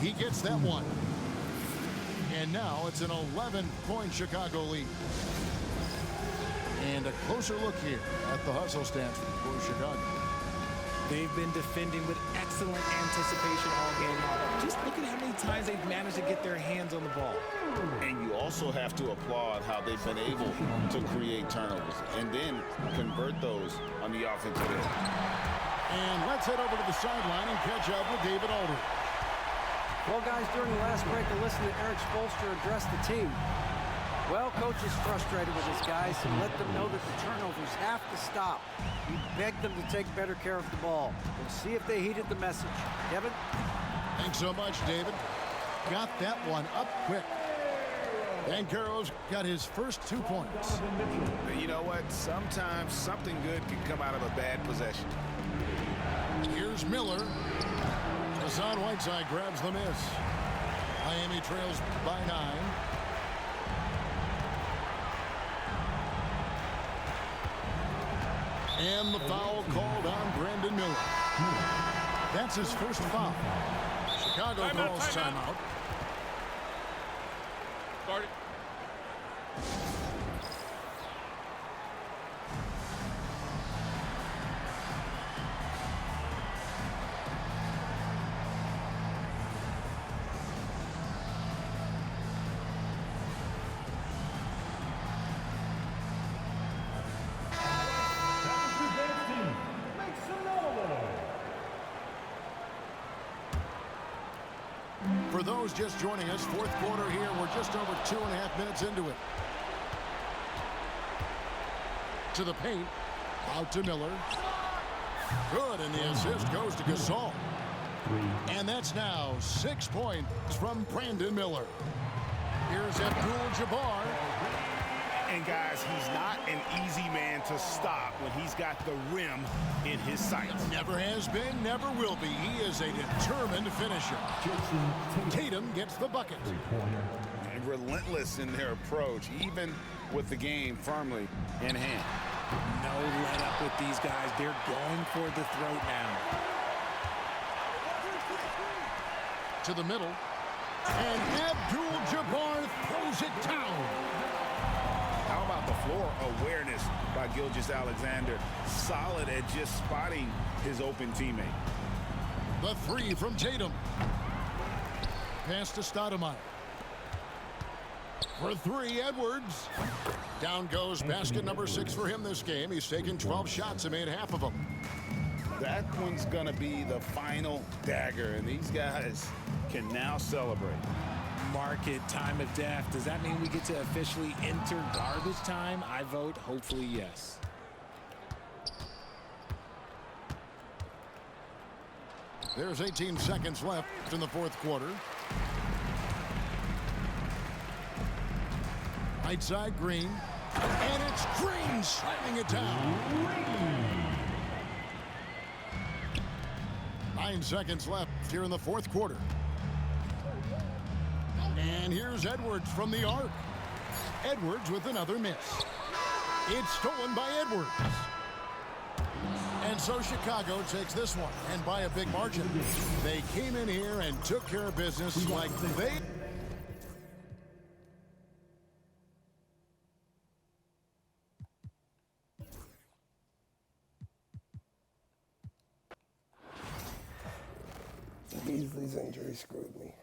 He gets that one. And now it's an 11-point Chicago lead. And a closer look here at the hustle stance for Chicago. They've been defending with excellent anticipation all game long. Just look at how many times they've managed to get their hands on the ball. And you also have to applaud how they've been able to create turnovers and then convert those on the offensive end. And let's head over to the sideline and catch up with David Aldridge. Well, guys, during the last break, I listened to Erik Spoelstra address the team. Well, coach is frustrated with his guys and let them know that the turnovers have to stop. He begged them to take better care of the ball. We'll see if they heeded the message. Kevin? Thanks so much, David. Got that one up quick. Banchero's got his first 2 points. You know what? Sometimes something good can come out of a bad possession. Here's Miller. Hassan Whiteside grabs the miss. Miami trails by 9. And the foul called on Brandon Miller. That's his first foul. Chicago calls timeout. Start it. For those just joining us, fourth quarter here. We're just over 2.5 minutes into it. To the paint. Out to Miller. Good, and the assist goes to Gasol. And that's now 6 points from Brandon Miller. Here's Abdul-Jabbar. And guys, he's not an easy man to stop when he's got the rim in his sights. Never has been, never will be. He is a determined finisher. Tatum gets the bucket. And relentless in their approach, even with the game firmly in hand. No let up with these guys. They're going for the throat now. To the middle. And Abdul-Jabbar throws it down. How about the floor awareness by Gilgeous-Alexander? Solid at just spotting his open teammate. The three from Tatum. Pass to Stoudemire. For three, Edwards. Down goes basket number 6 for him this game. He's taken 12 shots and made half of them. That one's going to be the final dagger, and these guys can now celebrate. Market time of death. Does that mean we get to officially enter garbage time? I vote hopefully yes. There's 18 seconds left in the fourth quarter. Right side, Green. And it's Green slamming it down. 9 seconds left here in the fourth quarter. And here's Edwards from the arc. Edwards with another miss. It's stolen by Edwards. And so Chicago takes this one, and by a big margin. They came in here and took care of business like they... Beasley's injury screwed me.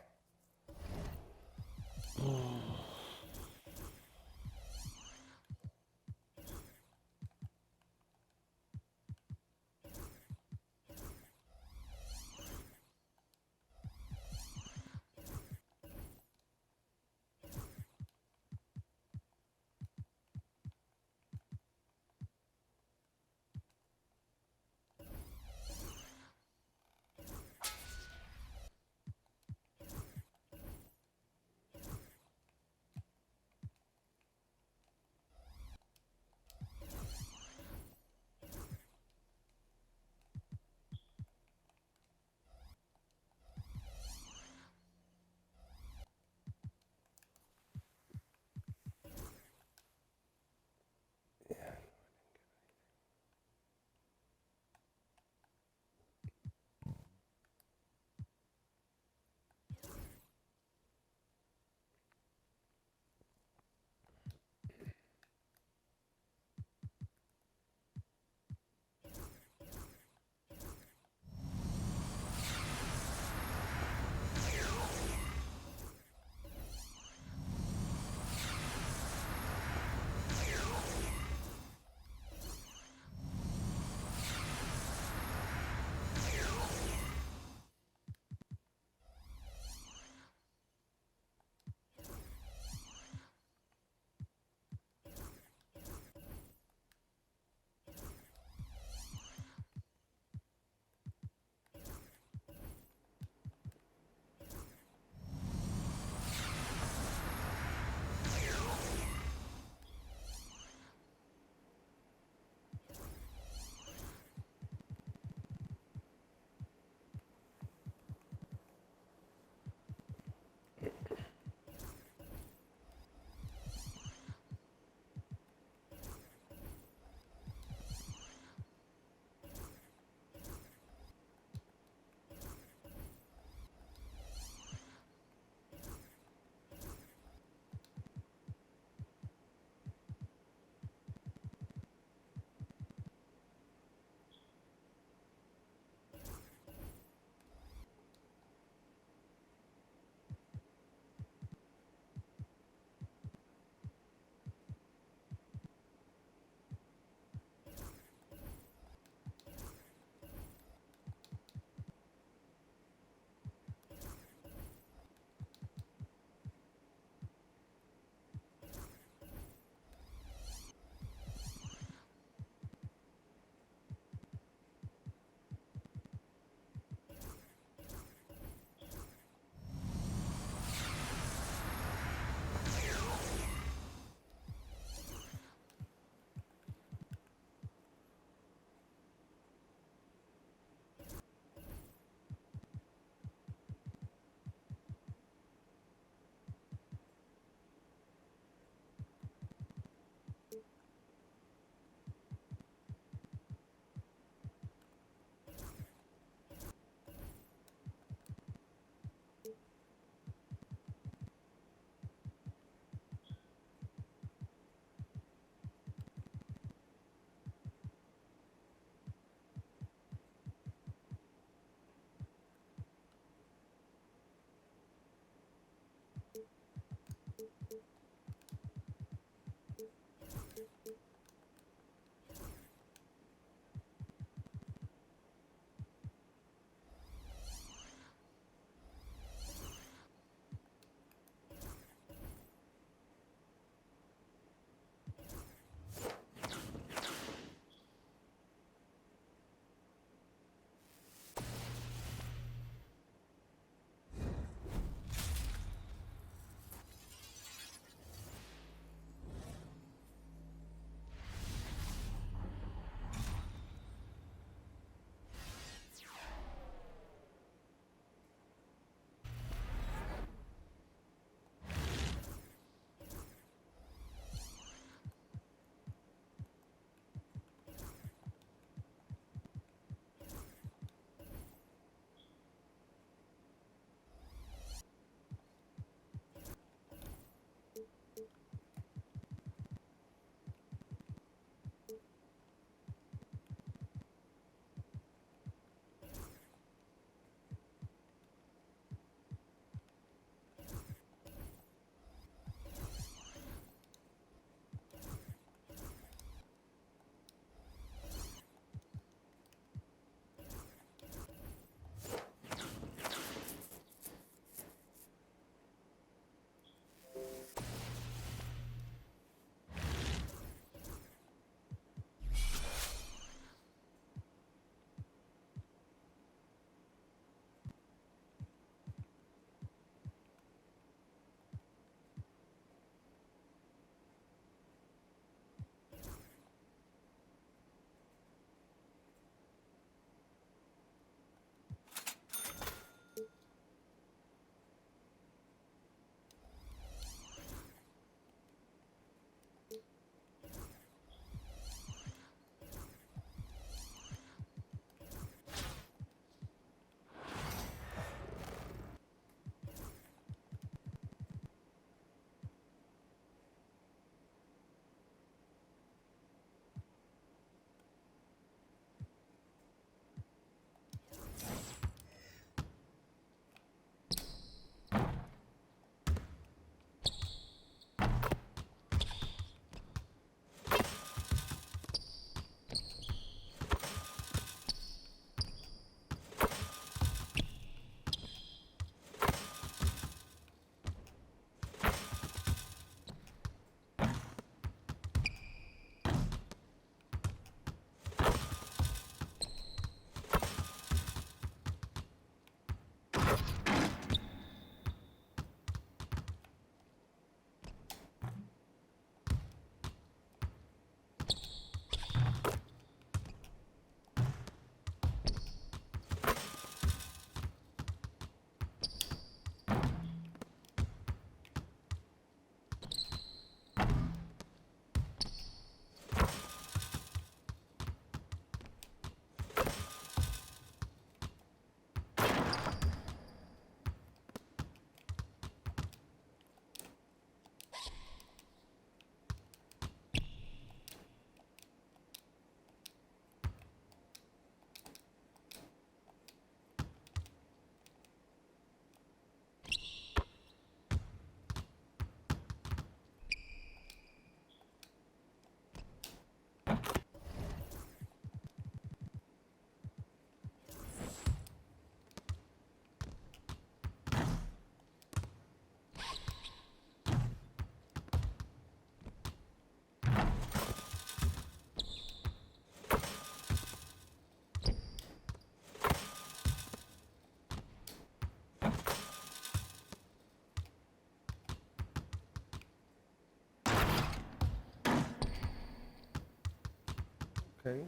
Okay.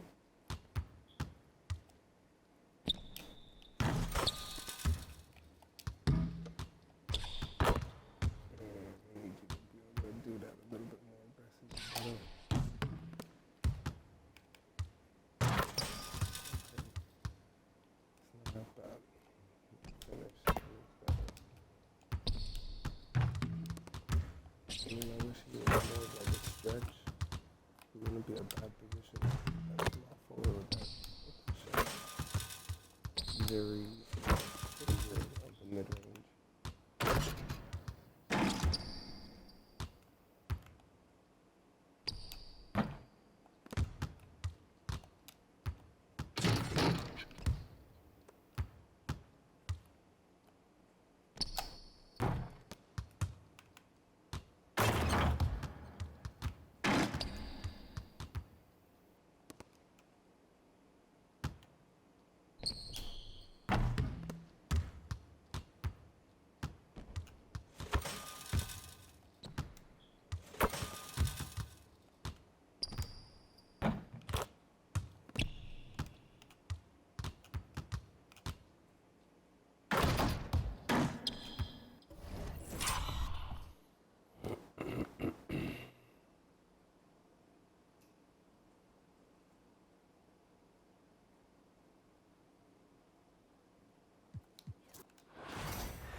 Do that a little bit more aggressive. It's not bad. Finish. I mean, I wish he was more like a stretch. It wouldn't be a bad position. That's not forward with that. Very of the mid range.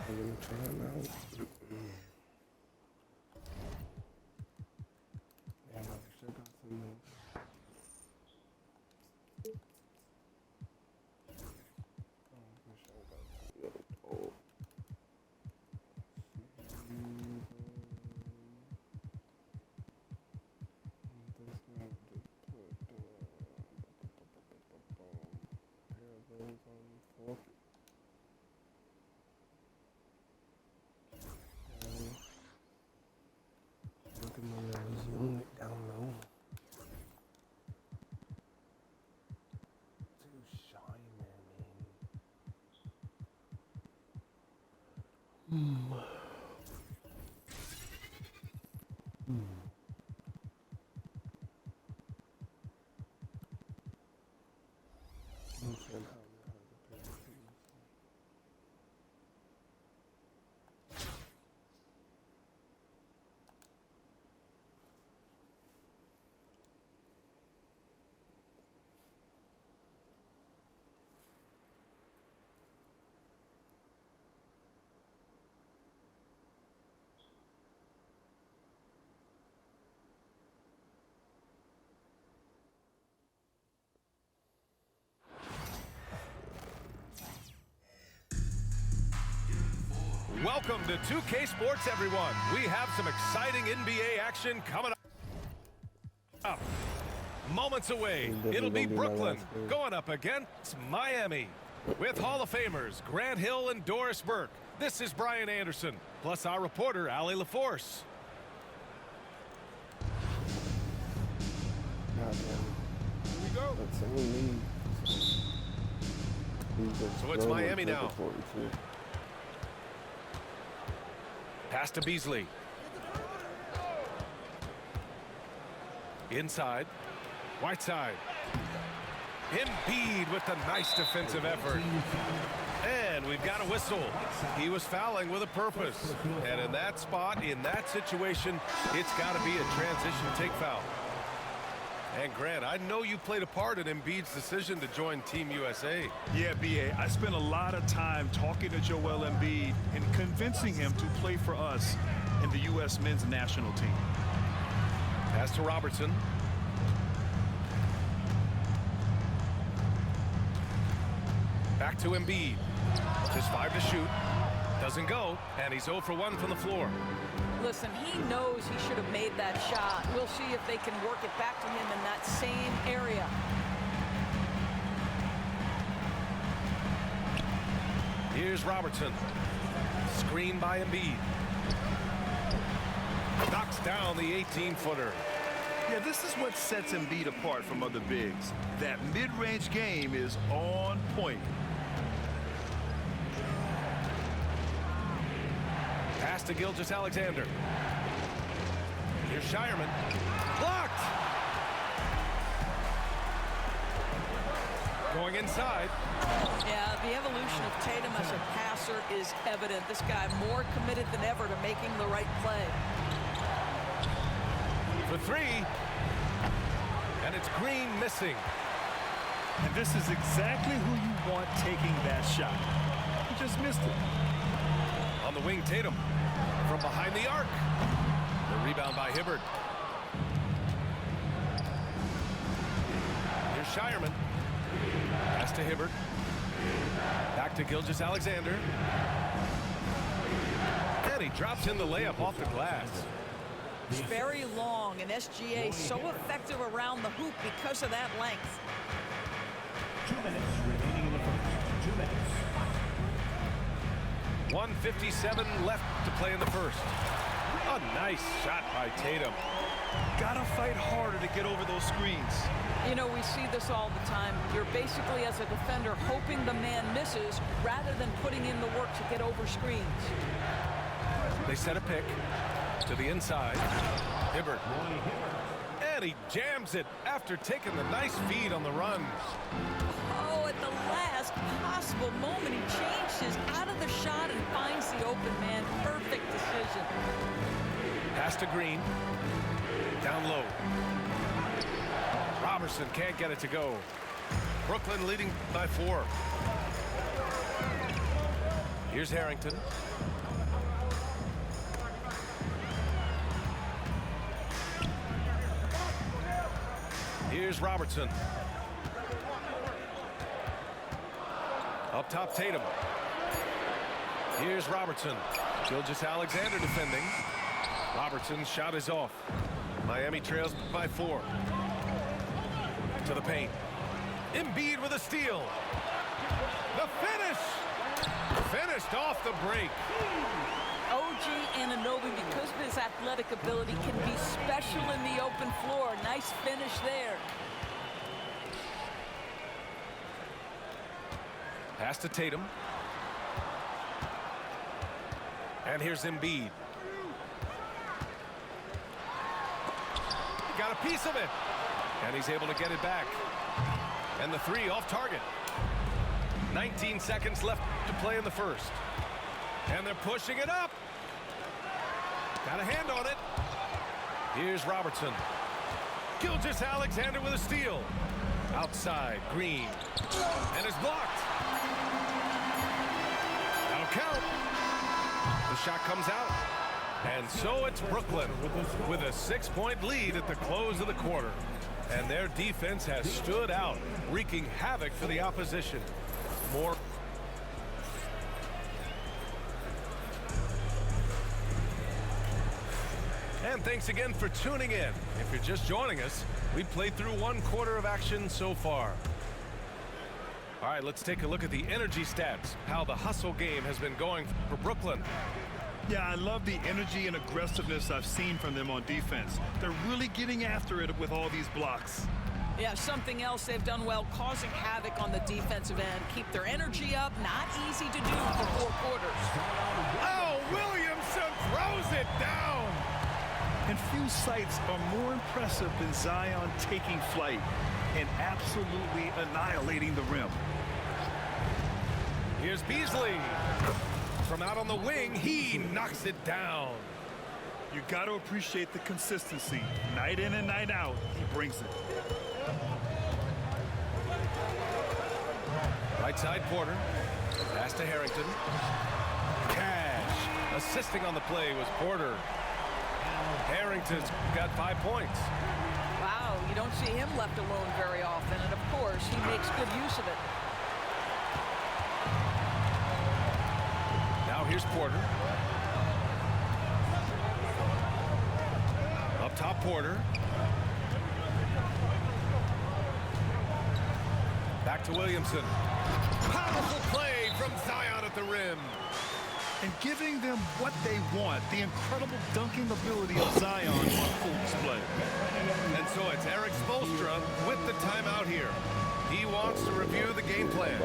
I'm gonna try him out. Yeah, I still got some moves. Oh, I wish I got the other toe. This guy just put pair of those on 4. Look at my zoom it down low. Too shy, man. Welcome to 2K Sports, everyone. We have some exciting NBA action coming up. Moments away, it'll be Brooklyn going up against Miami. With Hall of Famers Grant Hill and Doris Burke, this is Brian Anderson, plus our reporter, Allie LaForce. Here we go. So it's Miami now. Pass to Beasley. Inside. Whiteside. Embiid with the nice defensive effort. And we've got a whistle. He was fouling with a purpose. And in that spot, in that situation, it's got to be a transition take foul. And Grant, I know you played a part in Embiid's decision to join Team USA. Yeah, B.A., I spent a lot of time talking to Joel Embiid and convincing him to play for us in the U.S. men's national team. Pass to Robertson. Back to Embiid. Just 5 to shoot. Doesn't go, and he's 0 for 1 from the floor. Listen, he knows he should have made that shot. We'll see if they can work it back to him in that same area. Here's Robertson. Screen by Embiid. Knocks down the 18-footer. Yeah, this is what sets Embiid apart from other bigs. That mid-range game is on point. Pass to Gilgeous-Alexander. Here's Shireman. Blocked! Going inside. Yeah, the evolution of Tatum as a passer is evident. This guy more committed than ever to making the right play. For three. And it's Green missing. And this is exactly who you want taking that shot. He just missed it. On the wing, Tatum. From behind the arc. The rebound by Hibbert. Here's Shireman. Pass to Hibbert. Back to Gilgeous-Alexander. And he drops in the layup off the glass. It's very long, and SGA so effective around the hoop because of that length. 2 minutes remaining in the first. 2 minutes. 1:57 left to play in the first. A nice shot by Tatum. Gotta fight harder to get over those screens. You know, we see this all the time. You're basically, as a defender, hoping the man misses rather than putting in the work to get over screens. They set a pick to the inside. Hibbert. And he jams it after taking the nice feed on the run. Oh, at the last possible moment, he changes out of the shot and finds the open man. Perfect decision. Pass to Green. Down low. Robertson can't get it to go. Brooklyn leading by 4. Here's Harrington. Here's Robertson. Up top, Tatum. Here's Robertson. Gilgeous-Alexander defending. Robertson's shot is off. Miami trails by 4. To the paint. Embiid with a steal. The finish! Finished off the break. OG Anunoby, because of his athletic ability, can be special in the open floor. Nice finish there. Pass to Tatum. And here's Embiid. Got a piece of it. And he's able to get it back. And the 3 off target. 19 seconds left to play in the first. And they're pushing it up. Got a hand on it. Here's Robertson. Gilgeous-Alexander with a steal. Outside, Green. And it's blocked. That'll count. The shot comes out. And so it's Brooklyn with a 6-point lead at the close of the quarter. And their defense has stood out, wreaking havoc for the opposition. More. And thanks again for tuning in. If you're just joining us, we played through 1 quarter of action so far. All right, let's take a look at the energy stats, how the hustle game has been going for Brooklyn. Yeah, I love the energy and aggressiveness I've seen from them on defense. They're really getting after it with all these blocks. Yeah, something else they've done well, causing havoc on the defensive end. Keep their energy up. Not easy to do for 4 quarters. Oh, Williamson throws it down. And few sights are more impressive than Zion taking flight and absolutely annihilating the rim. Here's Beasley. From out on the wing, he knocks it down. You got to appreciate the consistency. Night in and night out, he brings it. Right side, Porter. Pass to Harrington. Cash. Assisting on the play was Porter. Harrington's got 5 points. Wow, you don't see him left alone very often, and of course, he makes good use of it. Now here's Porter. Up top, Porter. Back to Williamson. Powerful play from Zion at the rim. And giving them what they want, the incredible dunking ability of Zion on full display. And so it's Eric Spoelstra with the timeout here. He wants to review the game plan.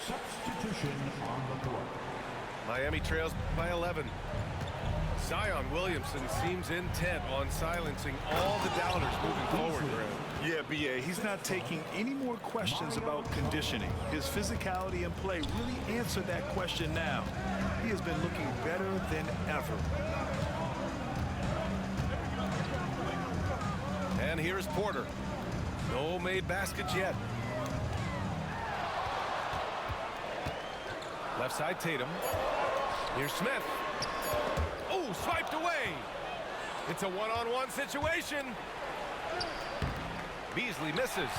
Substitution on the court. Miami trails by 11. Zion Williamson seems intent on silencing all the doubters moving forward, Graham. Yeah, B.A., he's not taking any more questions about conditioning. His physicality and play really answered that question now. He has been looking better than ever. And here's Porter. No made baskets yet. Left side Tatum. Here's Smith. Oh, swiped away. It's a one-on-one situation. Beasley misses.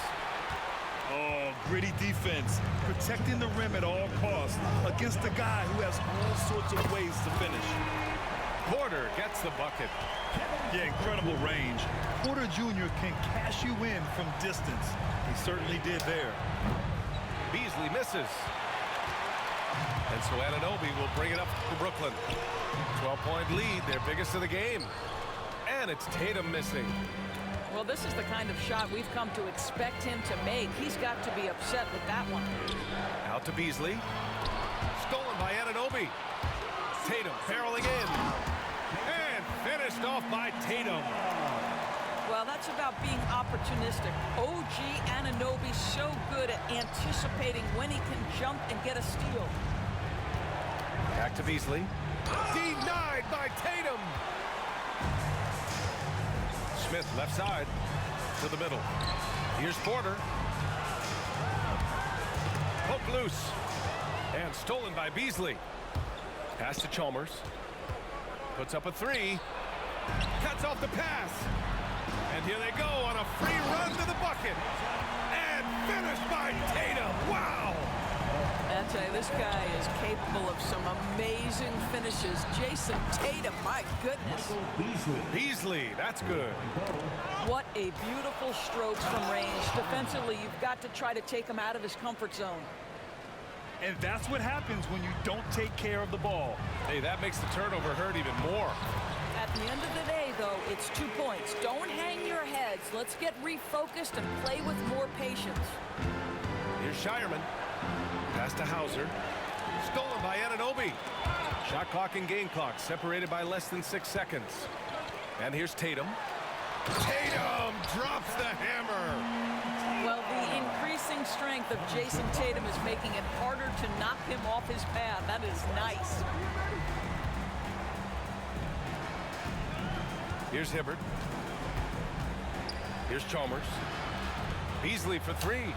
Oh, gritty defense, protecting the rim at all costs against a guy who has all sorts of ways to finish. Porter gets the bucket. Yeah, incredible range. Porter Jr. can cash you in from distance. He certainly did there. Beasley misses. And so Anunoby will bring it up to Brooklyn. 12-point lead, their biggest of the game. And it's Tatum missing. Well, this is the kind of shot we've come to expect him to make. He's got to be upset with that one. Out to Beasley. Stolen by Anunoby. Tatum barreling in. And finished off by Tatum. Well, that's about being opportunistic. OG Anunoby so good at anticipating when he can jump and get a steal. Back to Beasley. Denied by Tatum. Smith left side to the middle. Here's Porter. Poke loose. And stolen by Beasley. Pass to Chalmers. Puts up a three. Cuts off the pass. And here they go on a free run to the bucket. And finished by Tatum. Wow. I tell you, this guy is capable of some amazing finishes. Jason Tatum, my goodness. Beasley, that's good. What a beautiful strokes from range. Defensively, you've got to try to take him out of his comfort zone. And that's what happens when you don't take care of the ball. Hey, that makes the turnover hurt even more. At the end of the day, though, it's 2 points. Don't hang your heads. Let's get refocused and play with more patience. Here's Shireman. Pass to Hauser. Stolen by Anunoby. Shot clock and game clock separated by less than 6 seconds. And here's Tatum. Tatum drops the hammer. Well, the increasing strength of Jason Tatum is making it harder to knock him off his path. That is nice. Here's Hibbert. Here's Chalmers. Beasley for three.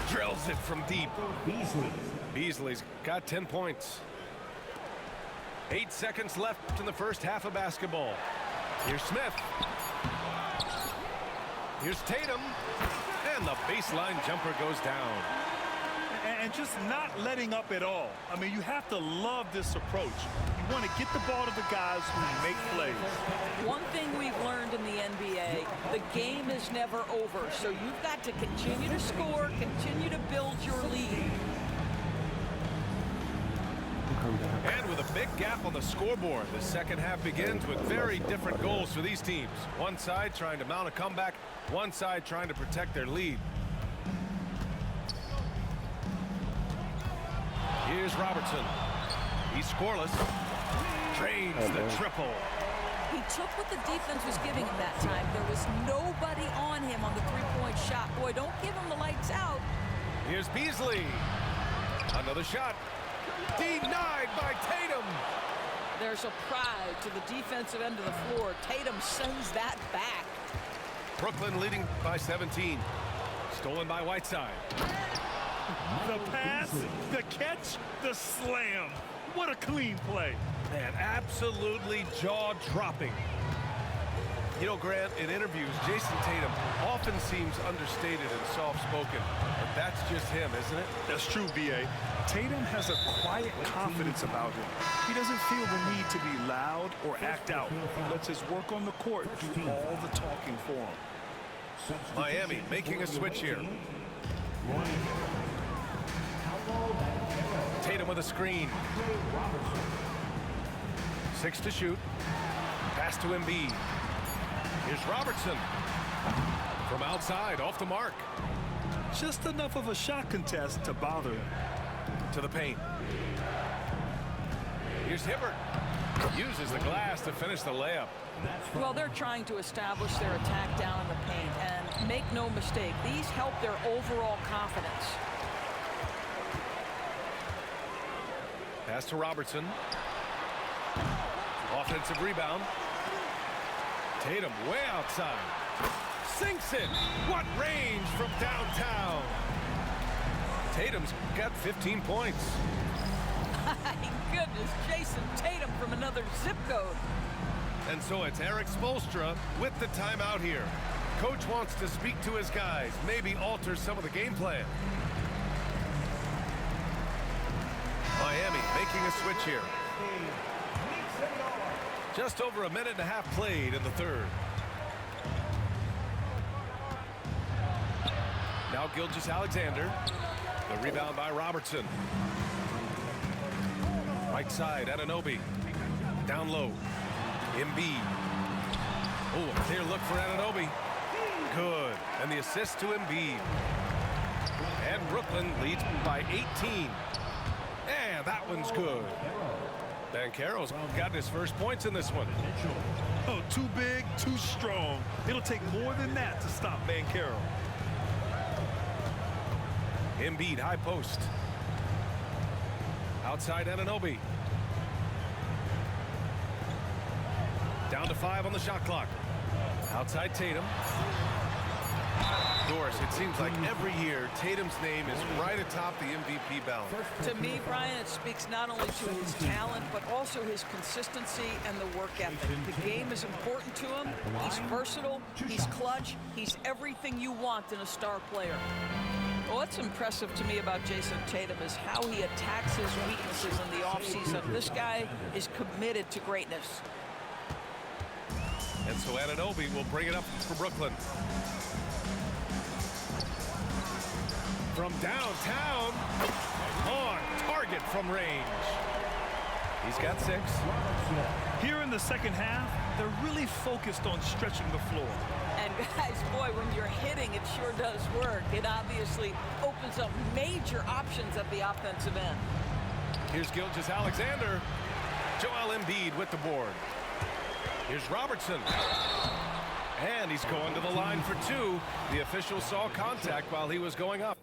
Drills it from deep. Beasley's got 10 points. 8 seconds left in the first half of basketball. Here's Smith. Here's Tatum. And the baseline jumper goes down. And just not letting up at all. I mean, you have to love this approach. You want to get the ball to the guys who make plays. One thing we've learned in the NBA, the game is never over. So you've got to continue to score, continue to build your lead. And with a big gap on the scoreboard, the second half begins with very different goals for these teams. One side trying to mount a comeback, one side trying to protect their lead. Here's Robertson. He's scoreless. Drains the triple. He took what the defense was giving him that time. There was nobody on him on the three-point shot. Boy, don't give him the lights out. Here's Beasley. Another shot. Denied by Tatum. There's a pride to the defensive end of the floor. Tatum sends that back. Brooklyn leading by 17. Stolen by Whiteside. The pass, the catch, the slam. What a clean play. Man, absolutely jaw-dropping. You know, Grant, in interviews, Jason Tatum often seems understated and soft-spoken. But that's just him, isn't it? That's true, B.A. Tatum has a quiet confidence about him. He doesn't feel the need to be loud or act out. He lets his work on the court do all the talking for him. Miami making a switch here. Tatum with a screen. 6 to shoot. Pass to Embiid. Here's Robertson. From outside, off the mark. Just enough of a shot contest to bother him. To the paint. Here's Hibbert. Uses the glass to finish the layup. Well, they're trying to establish their attack down in the paint, and make no mistake, these help their overall confidence. Pass to Robertson. Offensive rebound. Tatum way outside. Sinks it. What range from downtown. Tatum's got 15 points. My goodness, Jason Tatum from another zip code. And so it's Erik Spoelstra with the timeout here. Coach wants to speak to his guys, maybe alter some of the game plan. Miami making a switch here. Just over a minute and a half played in the third. Now Gilgeous-Alexander. The rebound by Robertson. Right side, Anunoby. Down low. Embiid. Oh, a clear look for Anunoby. Good. And the assist to Embiid. And Brooklyn leads by 18. And that one's good. Banchero's got his first points in this one. Oh, too big, too strong. It'll take more than that to stop Banchero. Embiid, high post. Outside Anunoby. Down to 5 on the shot clock. Outside Tatum. Doris, it seems like every year Tatum's name is right atop the MVP ballot. To me, Brian, it speaks not only to his talent, but also his consistency and the work ethic. The game is important to him. He's versatile. He's clutch. He's everything you want in a star player. What's impressive to me about Jason Tatum is how he attacks his weaknesses in the offseason. This guy is committed to greatness. And so Anunoby will bring it up for Brooklyn. From downtown, on target from range. He's got 6. Here in the second half, they're really focused on stretching the floor. And guys, boy, when you're hitting, it sure does work. It obviously opens up major options at the offensive end. Here's Gilgeous-Alexander. Joel Embiid with the board. Here's Robertson. And he's going to the line for 2. The official saw contact while he was going up.